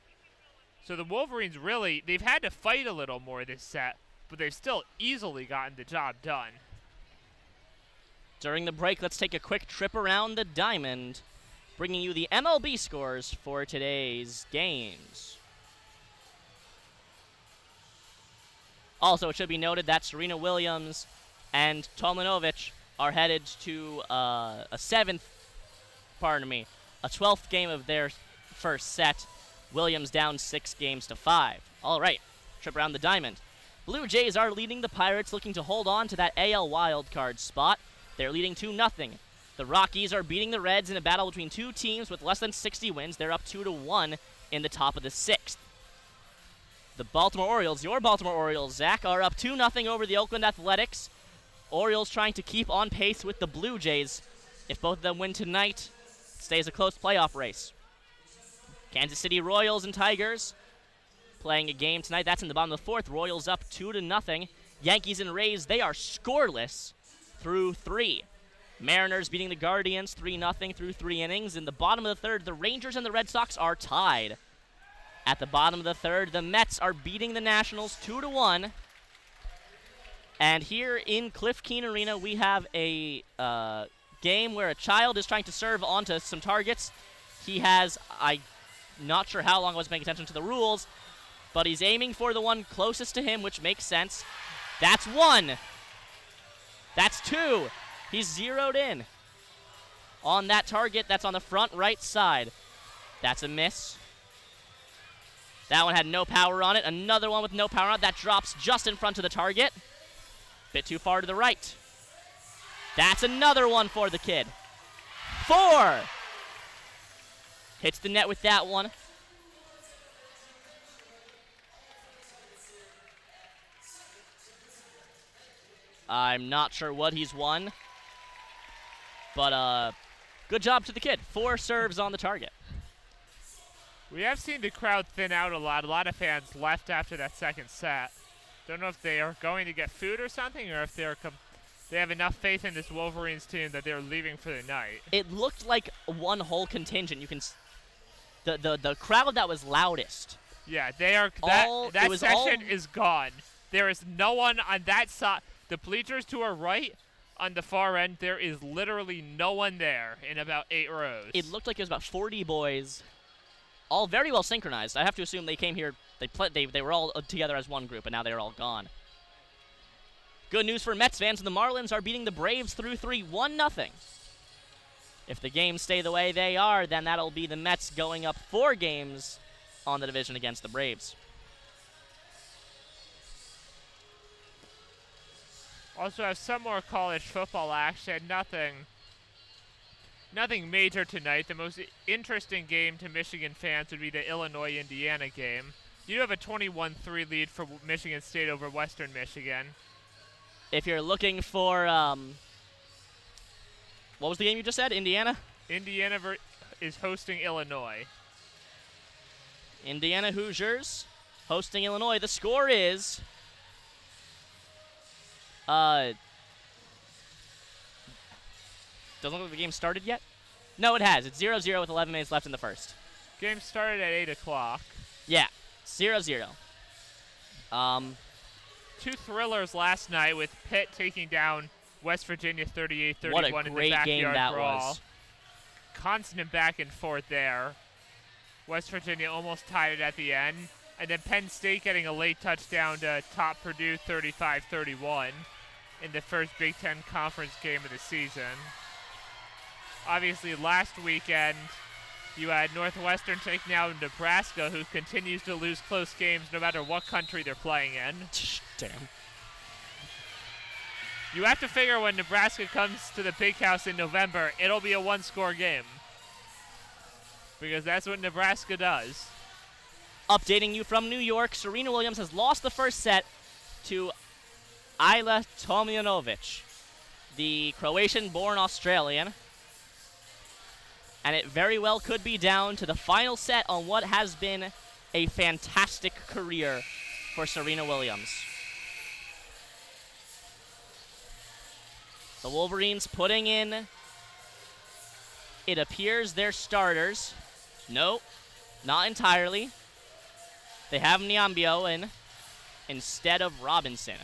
So the Wolverines really, they've had to fight a little more this set, but they've still easily gotten the job done. During the break, let's take a quick trip around the diamond, bringing you the MLB scores for today's games. Also, it should be noted that Serena Williams and Tomljanovic are headed to a 12th game of their first set. Williams down 6-5. All right, trip around the diamond. Blue Jays are leading the Pirates, looking to hold on to that AL wildcard spot. They're leading 2-0. The Rockies are beating the Reds in a battle between 2 teams with less than 60 wins. They're up 2-1 in the top of the 6th. The Baltimore Orioles, your Baltimore Orioles, Zach, are up 2-0 over the Oakland Athletics. Orioles trying to keep on pace with the Blue Jays. If both of them win tonight, it stays a close playoff race. Kansas City Royals and Tigers playing a game tonight. That's in the bottom of the 4th. Royals up 2-0. Yankees and Rays, they are scoreless through 3. Mariners beating the Guardians 3-0 through 3 innings. In the bottom of the 3rd, the Rangers and the Red Sox are tied. At the bottom of the 3rd, the Mets are beating the Nationals 2-1. And here in Cliff Keen Arena, we have a game where a child is trying to serve onto some targets. He has, I'm not sure how long I was paying attention to the rules, but he's aiming for the one closest to him, which makes sense. That's 1. That's 2. He's zeroed in on that target that's on the front right side. That's a miss. That one had no power on it. Another one with no power on it. That drops just in front of the target. Bit too far to the right. That's another one for the kid. 4. Hits the net with that one. I'm not sure what he's won. But good job to the kid. 4 serves on the target. We have seen the crowd thin out a lot. A lot of fans left after that second set. Don't know if they are going to get food or something, or if they have enough faith in this Wolverines team that they're leaving for the night. It looked like one whole contingent. You can the crowd that was loudest. Yeah, they are. That section is gone. There is no one on that side. The bleachers to our right, on the far end, there is literally no one there in about 8 rows. It looked like it was about 40 boys, all very well synchronized. I have to assume they came here, they were all together as one group, and now they're all gone. Good news for Mets fans, the Marlins are beating the Braves through 3, 1-0. If the games stay the way they are, then that'll be the Mets going up 4 games on the division against the Braves. Also have some more college football action. Nothing major tonight. The most interesting game to Michigan fans would be the Illinois-Indiana game. You do have a 21-3 lead for Michigan State over Western Michigan. If you're looking for, what was the game you just said? Indiana? Indiana is hosting Illinois. Indiana Hoosiers hosting Illinois. The score is doesn't look like the game started yet. No, it has. It's 0-0 with 11 minutes left in the first. Game started at 8 o'clock. Yeah, 0-0. Two thrillers last night with Pitt taking down West Virginia 38-31 What a in the great game backyard that brawl. was. Constant back and forth there. West Virginia almost tied it at the end. And then Penn State getting a late touchdown to top Purdue 35-31 in the first Big Ten Conference game of the season. Obviously, last weekend, you had Northwestern taking out Nebraska, who continues to lose close games no matter what country they're playing in. Damn. You have to figure when Nebraska comes to the Big House in November, it'll be a one-score game. Because that's what Nebraska does. Updating you from New York, Serena Williams has lost the first set to Ajla Tomljanovic, the Croatian-born Australian. And it very well could be down to the final set on what has been a fantastic career for Serena Williams. The Wolverines putting in, it appears, their starters. No, not entirely. They have Niambio in instead of Robinson.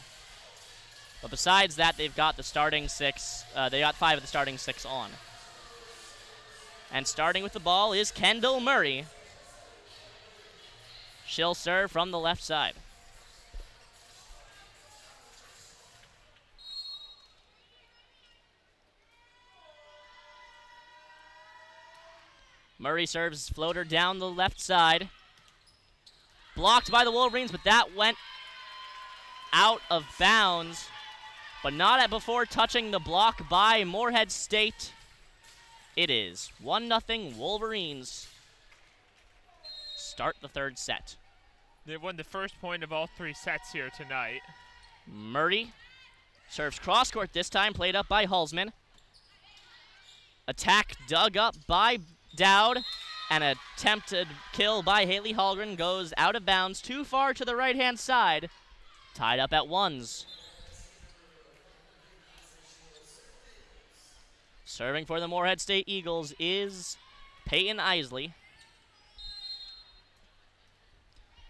But besides that, they've got the starting six. They got 5 of the starting 6 on. And starting with the ball is Kendall Murray. She'll serve from the left side. Murray serves floater down the left side. Blocked by the Wolverines, but that went out of bounds. But not before touching the block by Morehead State. It is 1-0 Wolverines. Start the third set. They've won the first point of all 3 sets here tonight. Murray serves cross court this time, played up by Hulsman. Attack dug up by Dowd. An attempted kill by Haley Hallgren goes out of bounds too far to the right-hand side. Tied up at ones. Serving for the Morehead State Eagles is Peyton Isley.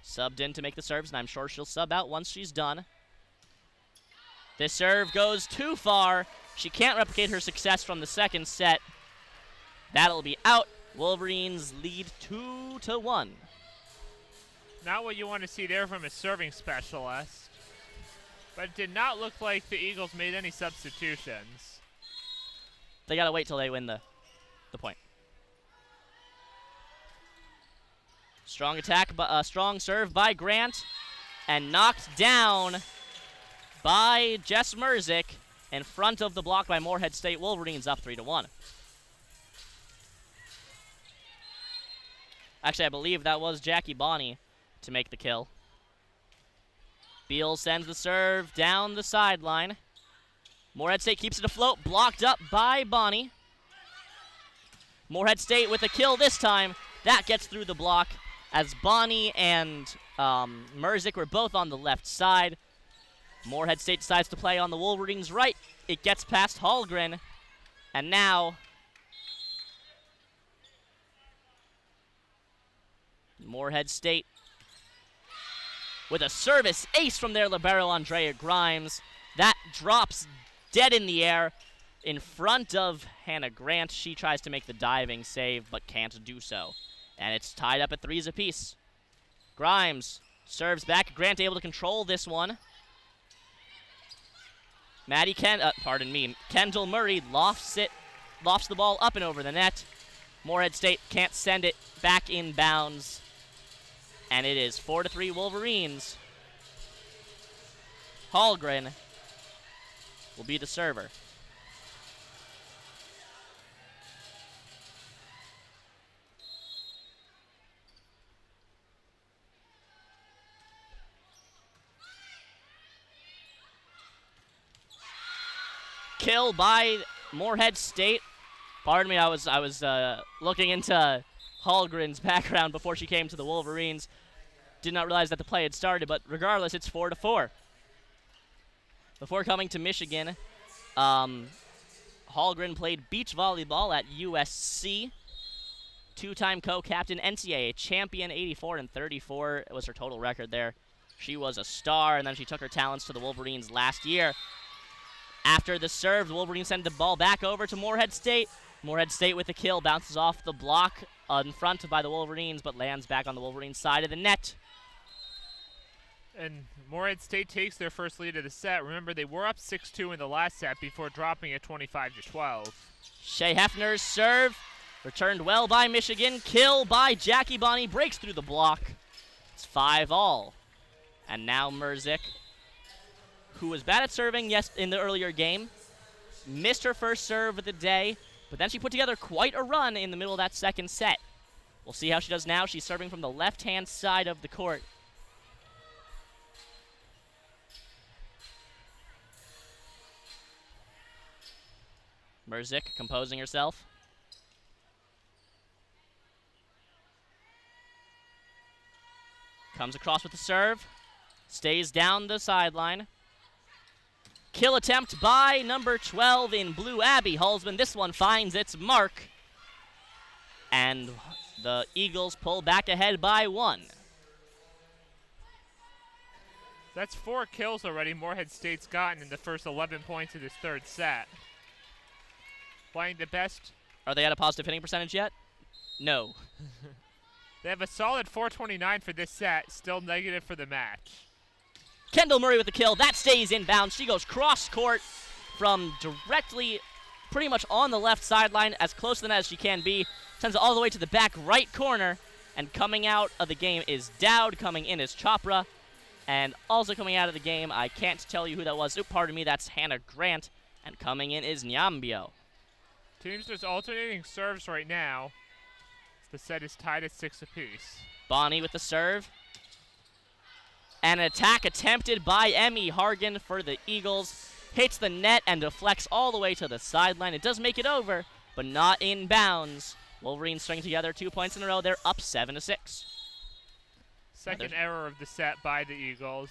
Subbed in to make the serves, and I'm sure she'll sub out once she's done. This serve goes too far. She can't replicate her success from the second set. That'll be out. Wolverines lead 2-1. Not what you want to see there from a serving specialist. But it did not look like the Eagles made any substitutions. They gotta wait till they win the point. Strong attack, strong serve by Grant, and knocked down by Jess Mruzik in front of the block by Morehead State. Wolverines up 3-1. Actually, I believe that was Jacque Boney to make the kill. Beal sends the serve down the sideline. Morehead State keeps it afloat, blocked up by Boney. Morehead State with a kill this time. That gets through the block as Boney and Mruzik were both on the left side. Morehead State decides to play on the Wolverines' right. It gets past Hallgren, and now Morehead State with a service ace from their libero, Andrea Grimes. That drops dead in the air in front of Hannah Grant. She tries to make the diving save, but can't do so. And it's tied up at 3s apiece. Grimes serves back. Grant able to control this one. Kendall Murray lofts the ball up and over the net. Morehead State can't send it back in bounds. And it is 4-3 Wolverines. Hallgren will be the server. Kill by Morehead State. Pardon me, I was looking into Hallgren's background before she came to the Wolverines. Did not realize that the play had started, but regardless, it's 4-4. Before coming to Michigan, Hallgren played beach volleyball at USC. Two-time co-captain, NCAA champion, 84 and 34 was her total record there. She was a star, and then she took her talents to the Wolverines last year. After the serve, the Wolverines send the ball back over to Morehead State. Morehead State with a kill, bounces off the block in front by the Wolverines, but lands back on the Wolverines side of the net. And Morehead State takes their first lead of the set. Remember, they were up 6-2 in the last set before dropping it 25-12. Shea Hefner's serve, returned well by Michigan. Kill by Jacque Boney, breaks through the block. It's 5-all. And now Mruzik, who was bad at serving, yes, in the earlier game, missed her first serve of the day, but then she put together quite a run in the middle of that second set. We'll see how she does now. She's serving from the left-hand side of the court. Mruzik composing herself. Comes across with the serve. Stays down the sideline. Kill attempt by number 12 in blue, Abby Halsman. This one finds its mark. And the Eagles pull back ahead by 1. That's 4 kills already Morehead State's gotten in the first 11 points of this third set. Playing the best. Are they at a positive hitting percentage yet? No. They have a solid .429 for this set, still negative for the match. Kendall Murray with the kill. That stays inbounds. She goes cross-court from directly pretty much on the left sideline, as close to the net as she can be. Sends it all the way to the back right corner. And coming out of the game is Dowd. Coming in is Chopra. And also coming out of the game, I can't tell you who that was. Pardon me, that's Hannah Grant. And coming in is Nyambio. Teams just alternating serves right now. The set is tied at 6 apiece. Bonnie with the serve. An attack attempted by Emmy Hargan for the Eagles. Hits the net and deflects all the way to the sideline. It does make it over, but not in bounds. Wolverines string together 2 points in a row. They're up 7-6. Second error of the set by the Eagles.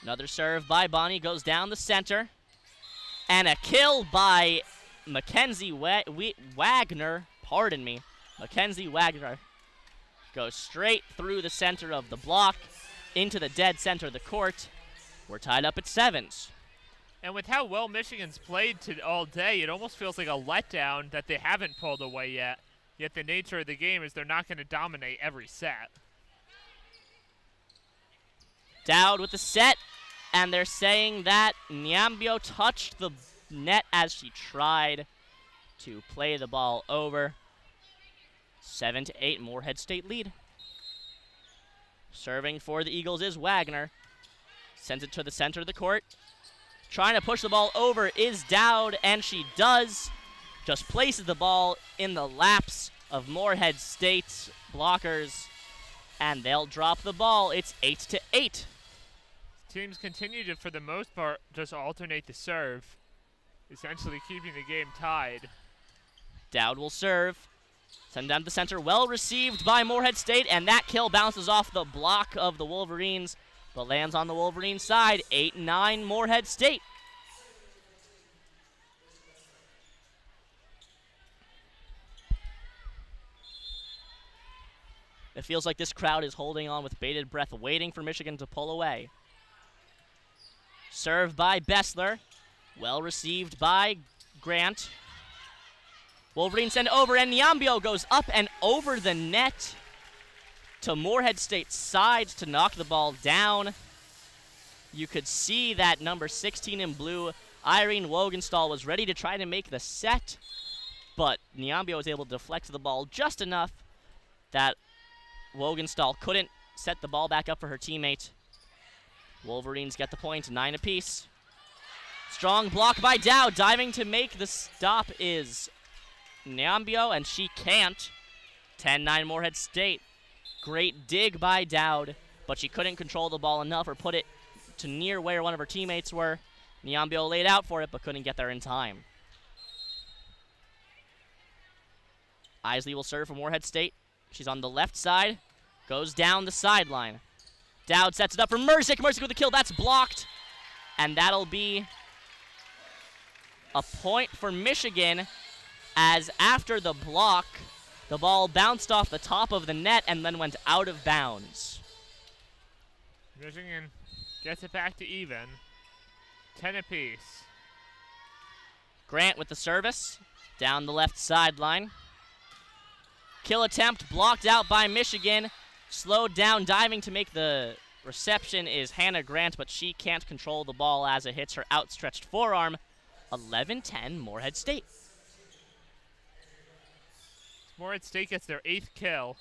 Another serve by Bonnie goes down the center. And a kill by Mackenzie Wagner. Pardon me. Mackenzie Wagner goes straight through the center of the block into the dead center of the court. We're tied up at 7s. And with how well Michigan's played all day, it almost feels like a letdown that they haven't pulled away yet. Yet the nature of the game is they're not going to dominate every set. Dowd with the set, and they're saying that Nyambio touched the net as she tried to play the ball over. 7-8, Morehead State lead. Serving for the Eagles is Wagner. Sends it to the center of the court. Trying to push the ball over is Dowd, and she does. Just places the ball in the laps of Morehead State's blockers, and they'll drop the ball. It's 8-8. Teams continue to, for the most part, just alternate the serve, essentially keeping the game tied. Dowd will serve. Send down to the center. Well received by Morehead State, and that kill bounces off the block of the Wolverines, but lands on the Wolverines side. 8-9 Morehead State. It feels like this crowd is holding on with bated breath, waiting for Michigan to pull away. Serve by Bessler. Well received by Grant. Wolverines send over, and Nyambio goes up and over the net to Morehead State's sides to knock the ball down. You could see that number 16 in blue, Irene Wogenstall, was ready to try to make the set, but Nyambio was able to deflect the ball just enough that Wogenstall couldn't set the ball back up for her teammate. Wolverines get the point, 9 apiece. Strong block by Dowd. Diving to make the stop is Nyambio, and she can't. 10-9 Morehead State. Great dig by Dowd, but she couldn't control the ball enough or put it to near where one of her teammates were. Nyambio laid out for it, but couldn't get there in time. Isley will serve for Morehead State. She's on the left side. Goes down the sideline. Dowd sets it up for Mruzik. Mruzik with the kill. That's blocked. And that'll be a point for Michigan, as after the block, the ball bounced off the top of the net and then went out of bounds. Michigan gets it back to even. 10 apiece. Grant with the service. Down the left sideline. Kill attempt blocked out by Michigan. Slowed down, diving to make the reception is Hannah Grant, but she can't control the ball as it hits her outstretched forearm. 11-10 Morehead State. Morehead State gets their 8th kill.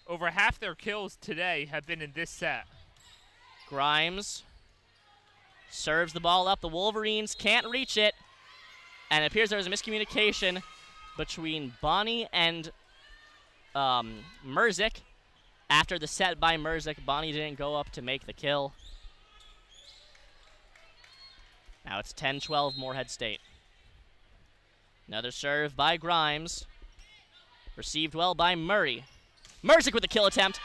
Over half their kills today have been in this set. Grimes serves the ball up. The Wolverines can't reach it. And it appears there was a miscommunication between Boney and Mruzik. After the set by Mruzik, Boney didn't go up to make the kill. Now it's 10-12 Morehead State. Another serve by Grimes. Received well by Murray. Mruzik with the kill attempt.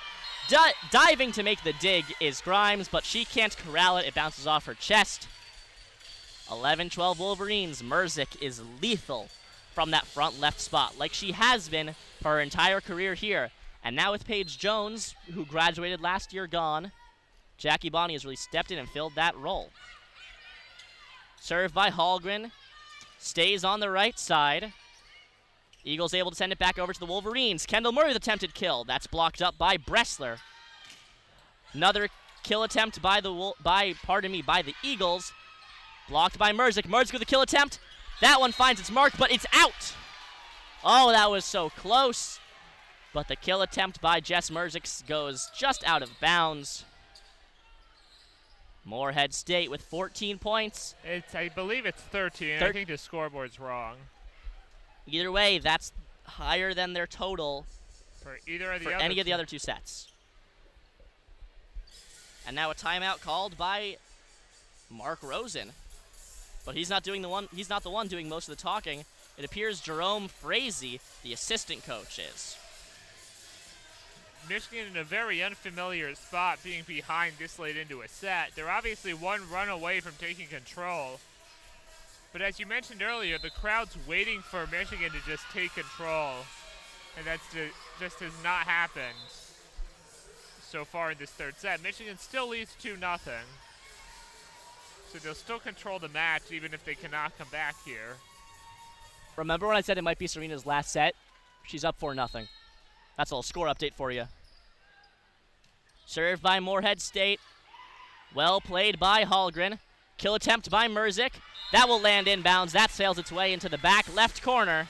Diving to make the dig is Grimes, but she can't corral it. It bounces off her chest. 11-12 Wolverines. Mruzik is lethal from that front left spot, like she has been for her entire career here. And now with Paige Jones, who graduated last year, gone, Jacque Boney has really stepped in and filled that role. Served by Hallgren. Stays on the right side. Eagles able to send it back over to the Wolverines. Kendall Murray with attempted kill. That's blocked up by Bressler. Another kill attempt by the Eagles. Blocked by Mruzik. Mruzik with a kill attempt. That one finds its mark, but it's out. Oh, that was so close. But the kill attempt by Jess Mruzik goes just out of bounds. Morehead State with 14 points. I believe it's 13. I think the scoreboard's wrong. Either way, that's higher than their total for any of the other two sets. And now a timeout called by Mark Rosen. But he's not the one doing most of the talking. It appears Jerome Frazee, the assistant coach, is. Michigan in a very unfamiliar spot, being behind this late into a set. They're obviously one run away from taking control. But as you mentioned earlier, the crowd's waiting for Michigan to just take control. And that just has not happened so far in this third set. Michigan still leads 2-0. So they'll still control the match even if they cannot come back here. Remember when I said it might be Serena's last set? She's up 4-0. That's a little score update for you. Served by Morehead State. Well played by Hallgren. Kill attempt by Mruzik. That will land inbounds. That sails its way into the back left corner.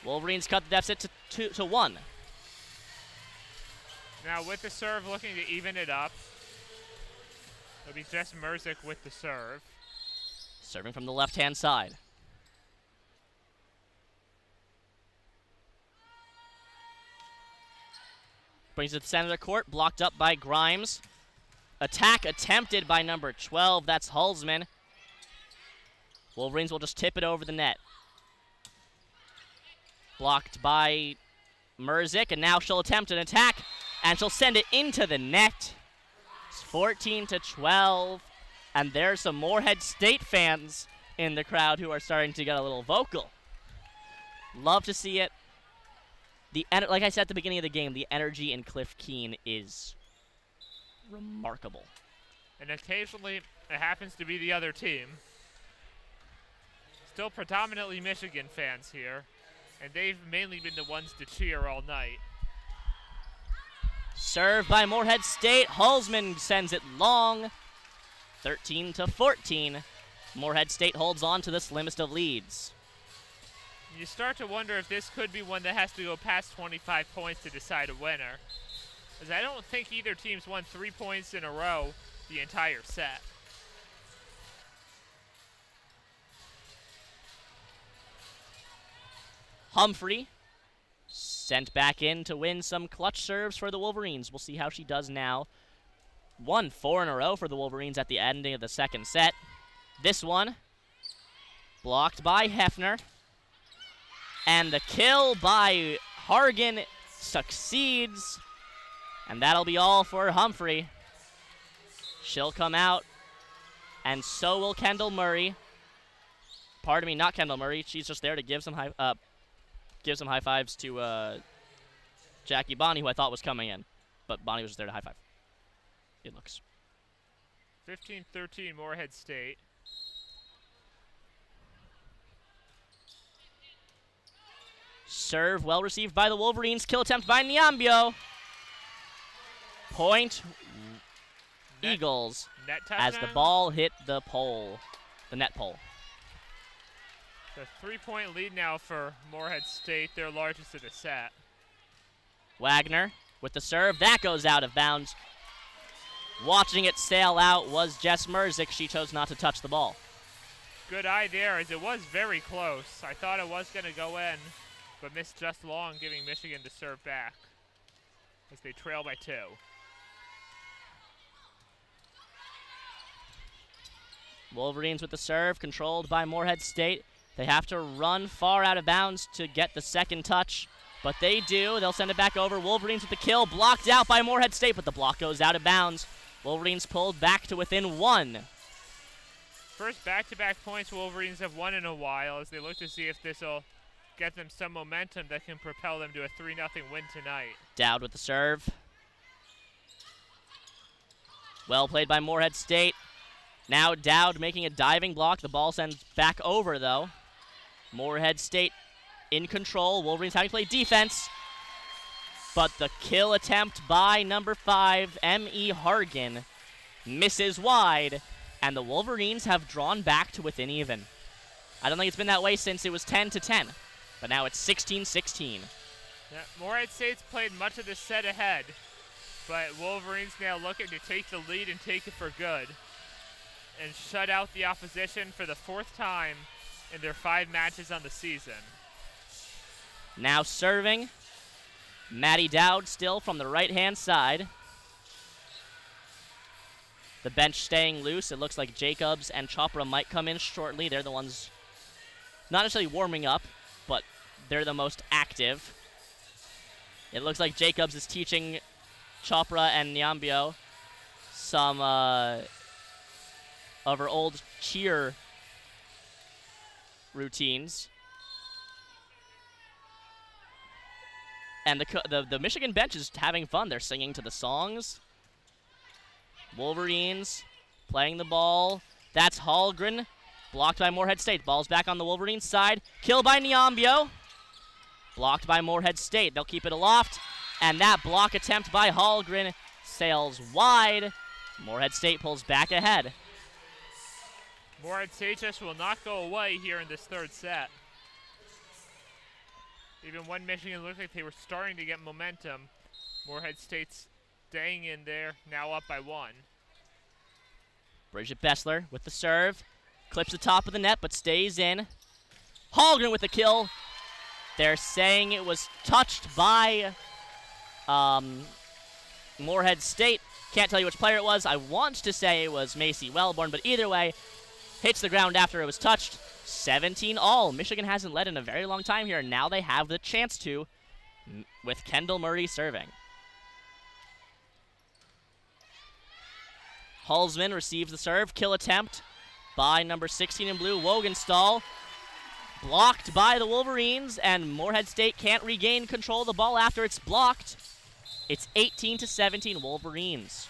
Wolverines cut the deficit to 1. Now with the serve looking to even it up. It'll be Jess Mruzik with the serve. Serving from the left-hand side. Brings it to the center of the court, blocked up by Grimes. Attack attempted by number 12, that's Hulsman. Wolverines will just tip it over the net. Blocked by Mruzik, and now she'll attempt an attack, and she'll send it into the net. It's 14-12, and there's some Morehead State fans in the crowd who are starting to get a little vocal. Love to see it. Like I said at the beginning of the game, the energy in Cliff Keen is remarkable. And occasionally, it happens to be the other team. Still predominantly Michigan fans here, and they've mainly been the ones to cheer all night. Served by Morehead State. Hulsman sends it long. 13-14. Morehead State holds on to the slimmest of leads. You start to wonder if this could be one that has to go past 25 points to decide a winner. As I don't think either team's won 3 points in a row the entire set. 14-14 Humphrey sent back in to win some clutch serves for the Wolverines. We'll see how she does now. Won 4 in a row for the Wolverines at the ending of the second set. This one blocked by Hefner. And the kill by Hargan succeeds. And that'll be all for Humphrey. She'll come out, and so will Kendall Murray. Pardon me, not Kendall Murray. She's just there to give some high fives to Jacque Boney, who I thought was coming in. But Boney was just there to high five. It looks. 15-13 Morehead State. Serve well received by the Wolverines. Kill attempt by Niambio. Point Eagles net as the ball hit the pole, the net pole. The 3-point lead now for Morehead State, their largest of the set. Wagner with the serve. That goes out of bounds. Watching it sail out was Jess Mruzik. She chose not to touch the ball. Good eye there, as it was very close. I thought it was going to go in, but missed just long, giving Michigan to serve back as they trail by 2. Wolverines with the serve, controlled by Morehead State. They have to run far out of bounds to get the second touch, but they do. They'll send it back over. Wolverines with the kill, blocked out by Morehead State, but the block goes out of bounds. Wolverines pulled back to within 1. First back-to-back points Wolverines have won in a while, as they look to see if this will get them some momentum that can propel them to a 3-0 win tonight. Dowd with the serve. Well played by Morehead State. Now Dowd making a diving block. The ball sends back over, though. Morehead State in control. Wolverines having to play defense. But the kill attempt by number 5, M.E. Hargan, misses wide, and the Wolverines have drawn back to within even. I don't think it's been that way since it was 10-10, but now it's 16-16. Yeah, Morehead State's played much of this set ahead, but Wolverines now looking to take the lead and take it for good, and shut out the opposition for the 4th time in their 5 matches on the season. Now serving, Maddie Dowd still from the right-hand side. The bench staying loose. It looks like Jacobs and Chopra might come in shortly. They're the ones not necessarily warming up, but they're the most active. It looks like Jacobs is teaching Chopra and Niambio some of her old cheer routines. And the Michigan bench is having fun. They're singing to the songs. Wolverines playing the ball. That's Hallgren. Blocked by Morehead State. Ball's back on the Wolverines side. Kill by Niambio. Blocked by Morehead State. They'll keep it aloft. And that block attempt by Hallgren sails wide. Morehead State pulls back ahead. Morehead State just will not go away here in this 3rd set. Even when Michigan looked like they were starting to get momentum, Morehead State's staying in there, now up by 1. Bridget Bessler with the serve. Clips the top of the net, but stays in. Hallgren with the kill. They're saying it was touched by Morehead State. Can't tell you which player it was. I want to say it was Macy Wellborn, but either way, hits the ground after it was touched. 17-all. Michigan hasn't led in a very long time here, and now they have the chance to with Kendall Murray serving. Hulsman receives the serve. Kill attempt by number 16 in blue, Wogenstall. Blocked by the Wolverines, and Morehead State can't regain control of the ball after it's blocked. It's 18-17 Wolverines.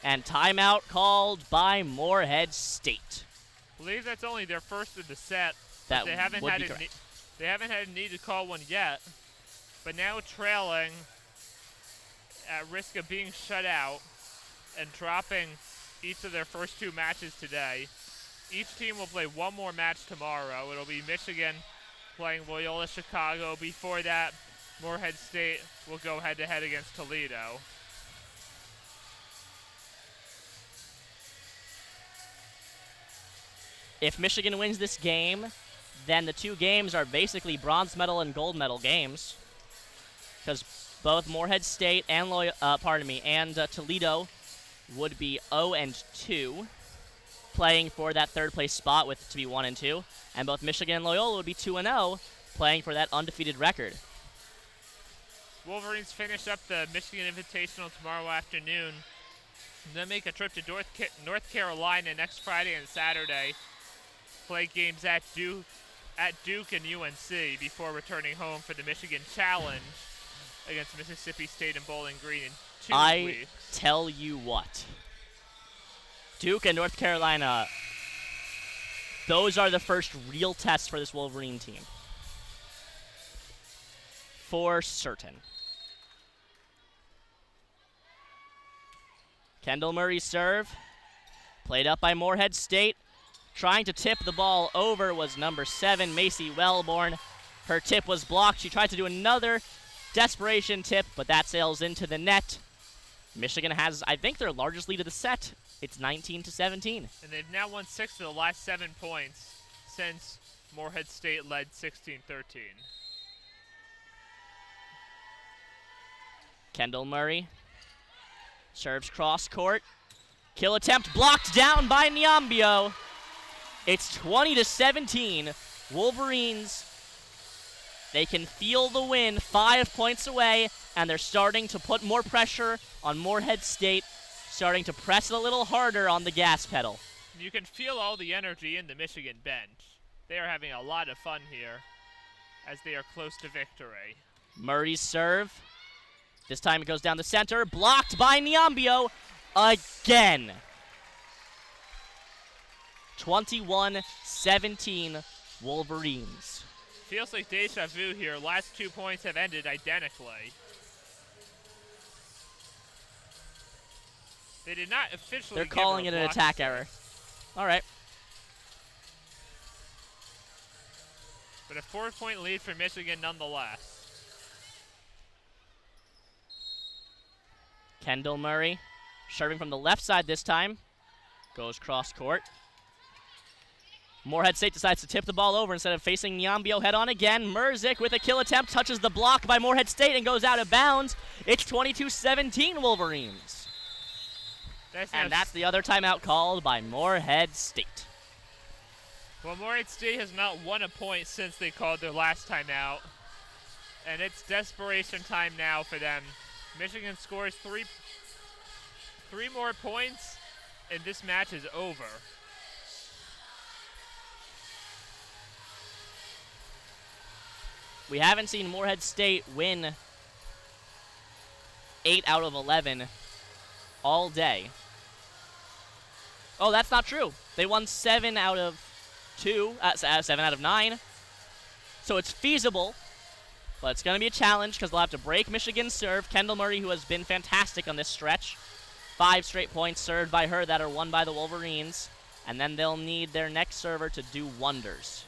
And timeout called by Morehead State. I believe that's only their first of the set. That they haven't would had be correct. They haven't had a need to call one yet, but now trailing at risk of being shut out and dropping each of their first 2 matches today. Each team will play one more match tomorrow. It'll be Michigan playing Loyola Chicago. Before that, Morehead State will go head-to-head against Toledo. If Michigan wins this game, then the two games are basically bronze medal and gold medal games, because both Morehead State and Toledo would be 0-2, playing for that third place spot with to be 1-2, and both Michigan and Loyola would be 2-0, playing for that undefeated record. Wolverines finish up the Michigan Invitational tomorrow afternoon, and then make a trip to North Carolina next Friday and Saturday. Play games at Duke and UNC before returning home for the Michigan Challenge against Mississippi State and Bowling Green in 2 weeks. I tell you what, Duke and North Carolina, those are the first real tests for this Wolverine team. For certain. Kendall Murray's serve, played up by Morehead State. Trying to tip the ball over was number 7, Macy Wellborn. Her tip was blocked. She tried to do another desperation tip, but that sails into the net. Michigan has, I think, their largest lead of the set. It's 19-17. And they've now won 6 of the last 7 points since Morehead State led 16-13. Kendall Murray serves cross court. Kill attempt blocked down by Niambio. It's 20-17. Wolverines, they can feel the win 5 points away, and they're starting to put more pressure on Morehead State, starting to press a little harder on the gas pedal. You can feel all the energy in the Michigan bench. They are having a lot of fun here as they are close to victory. Murray's serve. This time it goes down the center, blocked by Niambio again. 21-17 Wolverines. Feels like deja vu here. Last 2 points have ended identically. They did not officially. They're calling it an attack error. All right. But a 4-point lead for Michigan nonetheless. Kendall Murray serving from the left side this time. Goes cross court. Morehead State decides to tip the ball over instead of facing Niambio head on again. Mruzik with a kill attempt touches the block by Morehead State and goes out of bounds. It's 22-17 Wolverines. And that's the other timeout called by Morehead State. Well, Morehead State has not won a point since they called their last timeout. And it's desperation time now for them. Michigan scores three more points, and this match is over. We haven't seen Morehead State win 8 out of 11 all day. Oh, that's not true. They won 7 out of 9. So it's feasible, but it's going to be a challenge because they'll have to break Michigan's serve. Kendall Murray, who has been fantastic on this stretch. 5 straight points served by her that are won by the Wolverines. And then they'll need their next server to do wonders.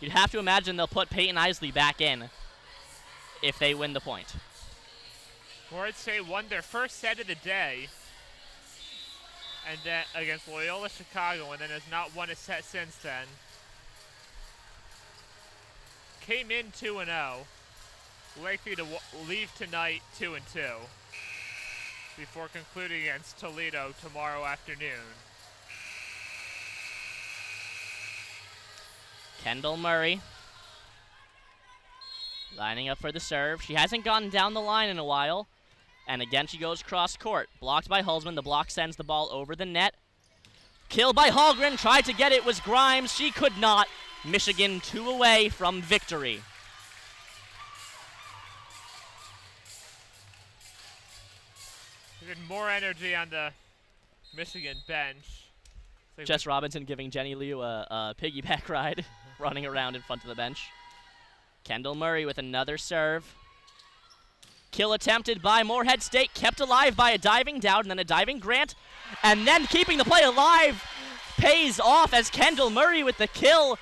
You'd have to imagine they'll put Peyton Isley back in if they win the point. Morehead State won their first set of the day and then against Loyola Chicago, and then has not won a set since then. Came in 2-0, likely to leave tonight 2-2 before concluding against Toledo tomorrow afternoon. Kendall Murray lining up for the serve. She hasn't gone down the line in a while. And again, she goes cross court. Blocked by Hulsman. The block sends the ball over the net. Killed by Hallgren. Tried to get it. Was Grimes. She could not. Michigan 2 away from victory. Even more energy on the Michigan bench. Jess Robinson giving Jenny Liu a piggyback ride, running around in front of the bench. Kendall Murray with another serve. Kill attempted by Morehead State, kept alive by a diving Dowd and then a diving Grant. And then keeping the play alive pays off as Kendall Murray with the kill.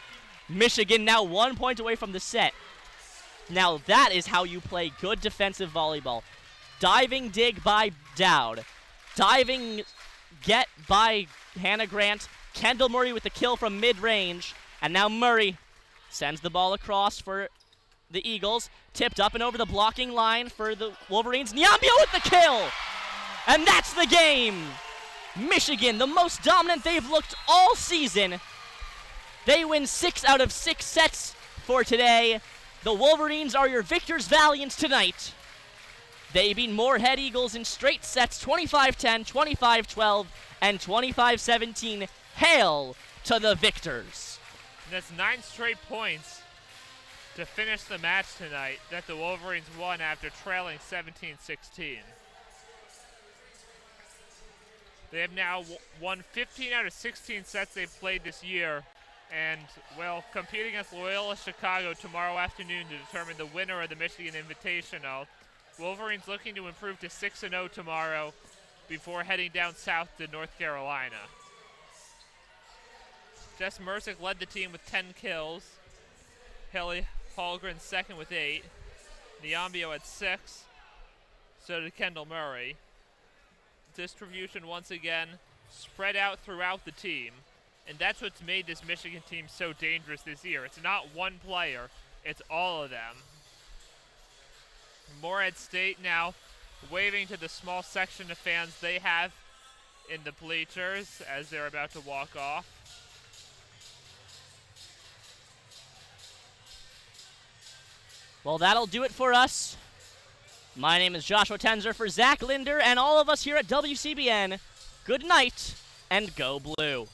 Michigan now 1 point away from the set. Now that is how you play good defensive volleyball. Diving dig by Dowd. Diving get by Hannah Grant. Kendall Murray with the kill from mid-range. And now Murray sends the ball across for the Eagles. Tipped up and over the blocking line for the Wolverines. Nyambia with the kill! And that's the game! Michigan, the most dominant they've looked all season. They win 6 out of 6 sets for today. The Wolverines are your victors valiant tonight. They beat Morehead Eagles in straight sets 25-10, 25-12, and 25-17. Hail to the victors. And that's 9 straight points to finish the match tonight that the Wolverines won after trailing 17-16. They have now won 15 out of 16 sets they've played this year, and will compete against Loyola Chicago tomorrow afternoon to determine the winner of the Michigan Invitational. Wolverines looking to improve to 6-0 tomorrow before heading down south to North Carolina. Jess Mruzik led the team with 10 kills. Haley Hallgren second with 8. Nyambia had 6. So did Kendall Murray. Distribution once again spread out throughout the team, and that's what's made this Michigan team so dangerous this year. It's not one player, it's all of them. Morehead State now waving to the small section of fans they have in the bleachers as they're about to walk off. Well, that'll do it for us. My name is Joshua Tenzer for Zach Linder and all of us here at WCBN. Good night and go blue.